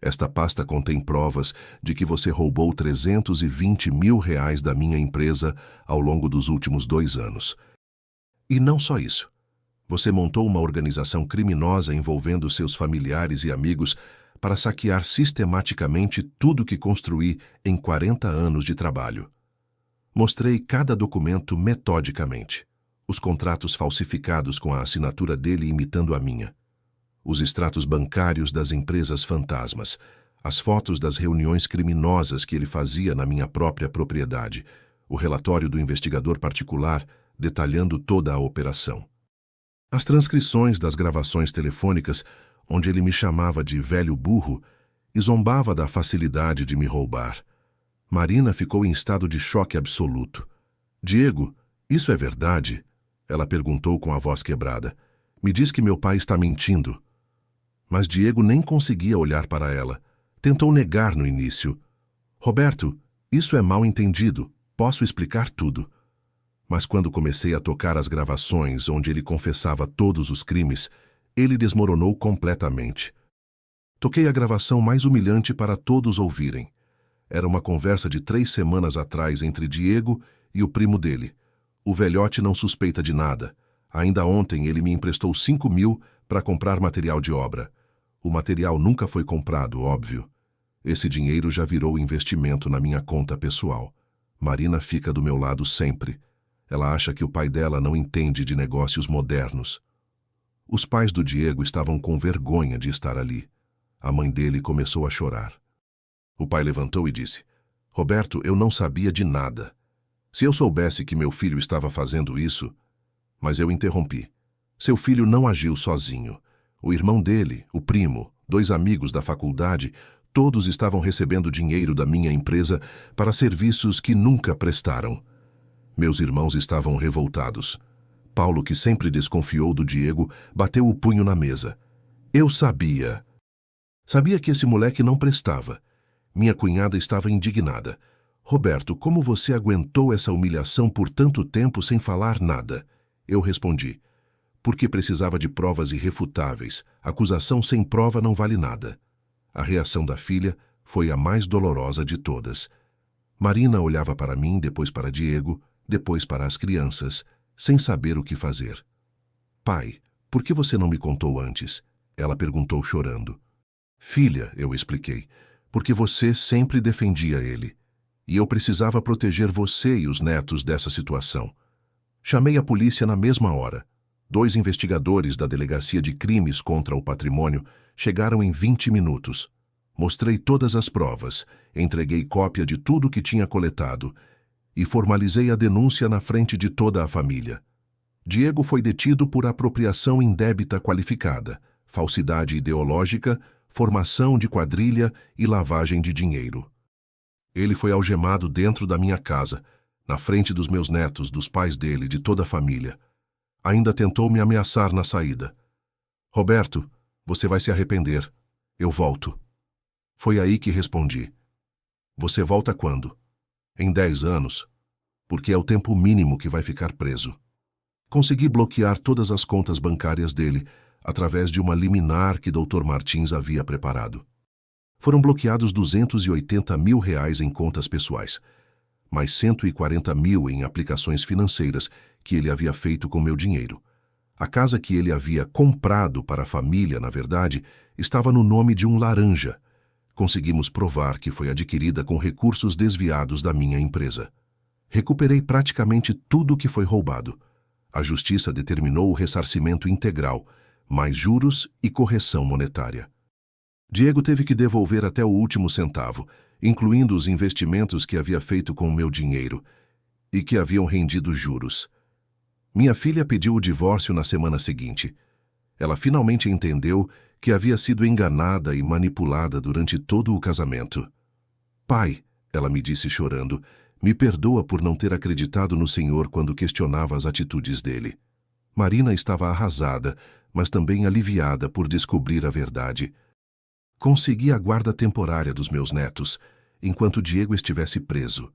esta pasta contém provas de que você roubou 320 mil reais da minha empresa ao longo dos últimos 2 anos. E não só isso. Você montou uma organização criminosa envolvendo seus familiares e amigos para saquear sistematicamente tudo que construí em 40 anos de trabalho. Mostrei cada documento metodicamente. Os contratos falsificados com a assinatura dele imitando a minha. Os extratos bancários das empresas fantasmas. As fotos das reuniões criminosas que ele fazia na minha própria propriedade. O relatório do investigador particular detalhando toda a operação. As transcrições das gravações telefônicas onde ele me chamava de velho burro e zombava da facilidade de me roubar. Marina ficou em estado de choque absoluto. Diego, isso é verdade? Ela perguntou com a voz quebrada. Me diz que meu pai está mentindo. Mas Diego nem conseguia olhar para ela. Tentou negar no início. Roberto, isso é mal entendido. Posso explicar tudo. Mas quando comecei a tocar as gravações onde ele confessava todos os crimes, ele desmoronou completamente. Toquei a gravação mais humilhante para todos ouvirem. Era uma conversa de 3 semanas atrás entre Diego e o primo dele. O velhote não suspeita de nada. Ainda ontem ele me emprestou 5 mil para comprar material de obra. O material nunca foi comprado, óbvio. Esse dinheiro já virou investimento na minha conta pessoal. Marina fica do meu lado sempre. Ela acha que o pai dela não entende de negócios modernos. Os pais do Diego estavam com vergonha de estar ali. A mãe dele começou a chorar. O pai levantou e disse: Roberto, eu não sabia de nada. Se eu soubesse que meu filho estava fazendo isso... Mas eu interrompi. Seu filho não agiu sozinho. O irmão dele, o primo, 2 amigos da faculdade, todos estavam recebendo dinheiro da minha empresa para serviços que nunca prestaram. Meus irmãos estavam revoltados. Paulo, que sempre desconfiou do Diego, bateu o punho na mesa. Eu sabia. Sabia que esse moleque não prestava. Minha cunhada estava indignada. Roberto, como você aguentou essa humilhação por tanto tempo sem falar nada? Eu respondi. Porque precisava de provas irrefutáveis. Acusação sem prova não vale nada. A reação da filha foi a mais dolorosa de todas. Marina olhava para mim, depois para Diego, depois para as crianças, sem saber o que fazer. Pai, Por que você não me contou antes? Ela perguntou chorando. Filha, eu expliquei, porque você sempre defendia ele. E eu precisava proteger você e os netos dessa situação. Chamei a polícia na mesma hora. 2 investigadores da Delegacia de Crimes contra o Patrimônio chegaram em 20 minutos. Mostrei todas as provas, entreguei cópia de tudo que tinha coletado e formalizei a denúncia na frente de toda a família. Diego foi detido por apropriação indébita qualificada, falsidade ideológica, formação de quadrilha e lavagem de dinheiro. Ele foi algemado dentro da minha casa, na frente dos meus netos, dos pais dele, de toda a família. Ainda tentou me ameaçar na saída. Roberto, você vai se arrepender. Eu volto. Foi aí que respondi. Você volta quando? Em 10 anos, porque é o tempo mínimo que vai ficar preso. Consegui bloquear todas as contas bancárias dele através de uma liminar que Dr. Martins havia preparado. Foram bloqueados R$280 mil em contas pessoais, mais 140 mil em aplicações financeiras que ele havia feito com meu dinheiro. A casa que ele havia comprado para a família, na verdade, estava no nome de um laranja. Conseguimos provar que foi adquirida com recursos desviados da minha empresa. Recuperei praticamente tudo que foi roubado. A justiça determinou o ressarcimento integral, mais juros e correção monetária. Diego teve que devolver até o último centavo, incluindo os investimentos que havia feito com o meu dinheiro e que haviam rendido juros. Minha filha pediu o divórcio na semana seguinte. Ela finalmente entendeu que havia sido enganada e manipulada durante todo o casamento. Pai, ela me disse chorando, me perdoa por não ter acreditado no Senhor quando questionava as atitudes dele. Marina estava arrasada, mas também aliviada por descobrir a verdade. Consegui a guarda temporária dos meus netos, enquanto Diego estivesse preso,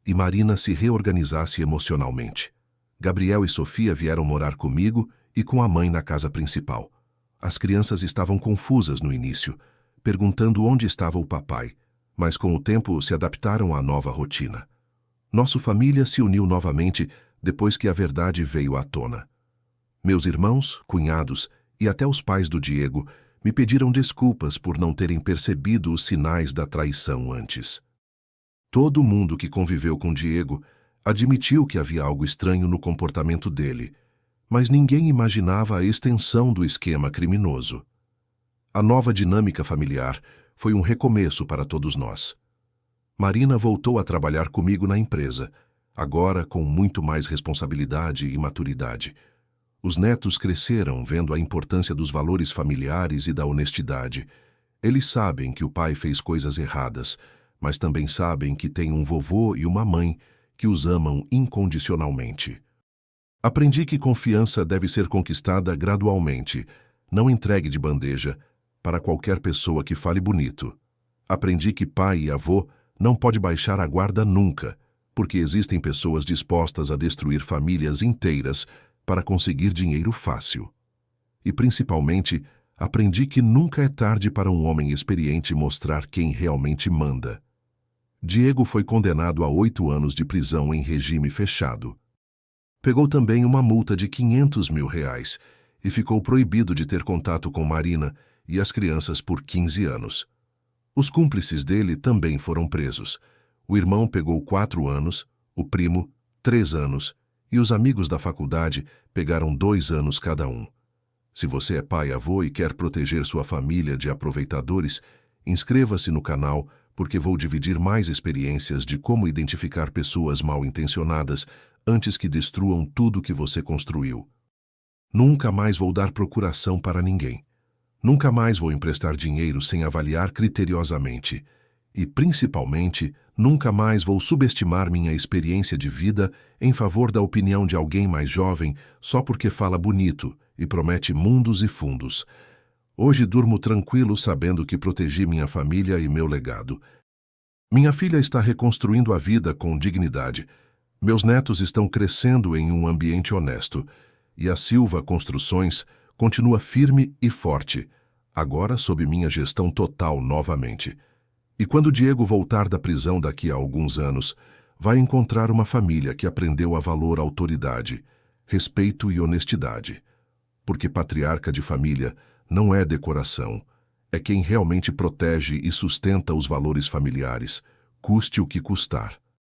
e Marina se reorganizasse emocionalmente. Gabriel e Sofia vieram morar comigo e com a mãe na casa principal. As crianças estavam confusas no início, perguntando onde estava o papai, mas com o tempo se adaptaram à nova rotina. Nossa família se uniu novamente depois que a verdade veio à tona. Meus irmãos, cunhados e até os pais do Diego me pediram desculpas por não terem percebido os sinais da traição antes. Todo mundo que conviveu com Diego admitiu que havia algo estranho no comportamento dele, mas ninguém imaginava a extensão do esquema criminoso. A nova dinâmica familiar foi um recomeço para todos nós. Marina voltou a trabalhar comigo na empresa, agora com muito mais responsabilidade e maturidade. Os netos cresceram vendo a importância dos valores familiares e da honestidade. Eles sabem que o pai fez coisas erradas, mas também sabem que tem um vovô e uma mãe que os amam incondicionalmente. Aprendi que confiança deve ser conquistada gradualmente, não entregue de bandeja, para qualquer pessoa que fale bonito. Aprendi que pai e avô não pode baixar a guarda nunca, porque existem pessoas dispostas a destruir famílias inteiras para conseguir dinheiro fácil. E, principalmente, aprendi que nunca é tarde para um homem experiente mostrar quem realmente manda. Diego foi condenado a 8 anos de prisão em regime fechado. Pegou também uma multa de R$500 mil e ficou proibido de ter contato com Marina e as crianças por 15 anos. Os cúmplices dele também foram presos. O irmão pegou 4 anos, o primo 3 anos e os amigos da faculdade pegaram 2 anos cada um. Se você é pai e avô e quer proteger sua família de aproveitadores, inscreva-se no canal porque vou dividir mais experiências de como identificar pessoas mal intencionadas antes que destruam tudo que você construiu. Nunca mais vou dar procuração para ninguém. Nunca mais vou emprestar dinheiro sem avaliar criteriosamente. E, principalmente, nunca mais vou subestimar minha experiência de vida em favor da opinião de alguém mais jovem só porque fala bonito e promete mundos e fundos. Hoje durmo tranquilo sabendo que protegi minha família e meu legado. Minha filha está reconstruindo a vida com dignidade. Meus netos estão crescendo em um ambiente honesto. E a Silva Construções continua firme e forte, agora sob minha gestão total novamente. E quando Diego voltar da prisão daqui a alguns anos, vai encontrar uma família que aprendeu a valor autoridade, respeito e honestidade. porque patriarca de família não é decoração, é quem realmente protege e sustenta os valores familiares, custe o que custar.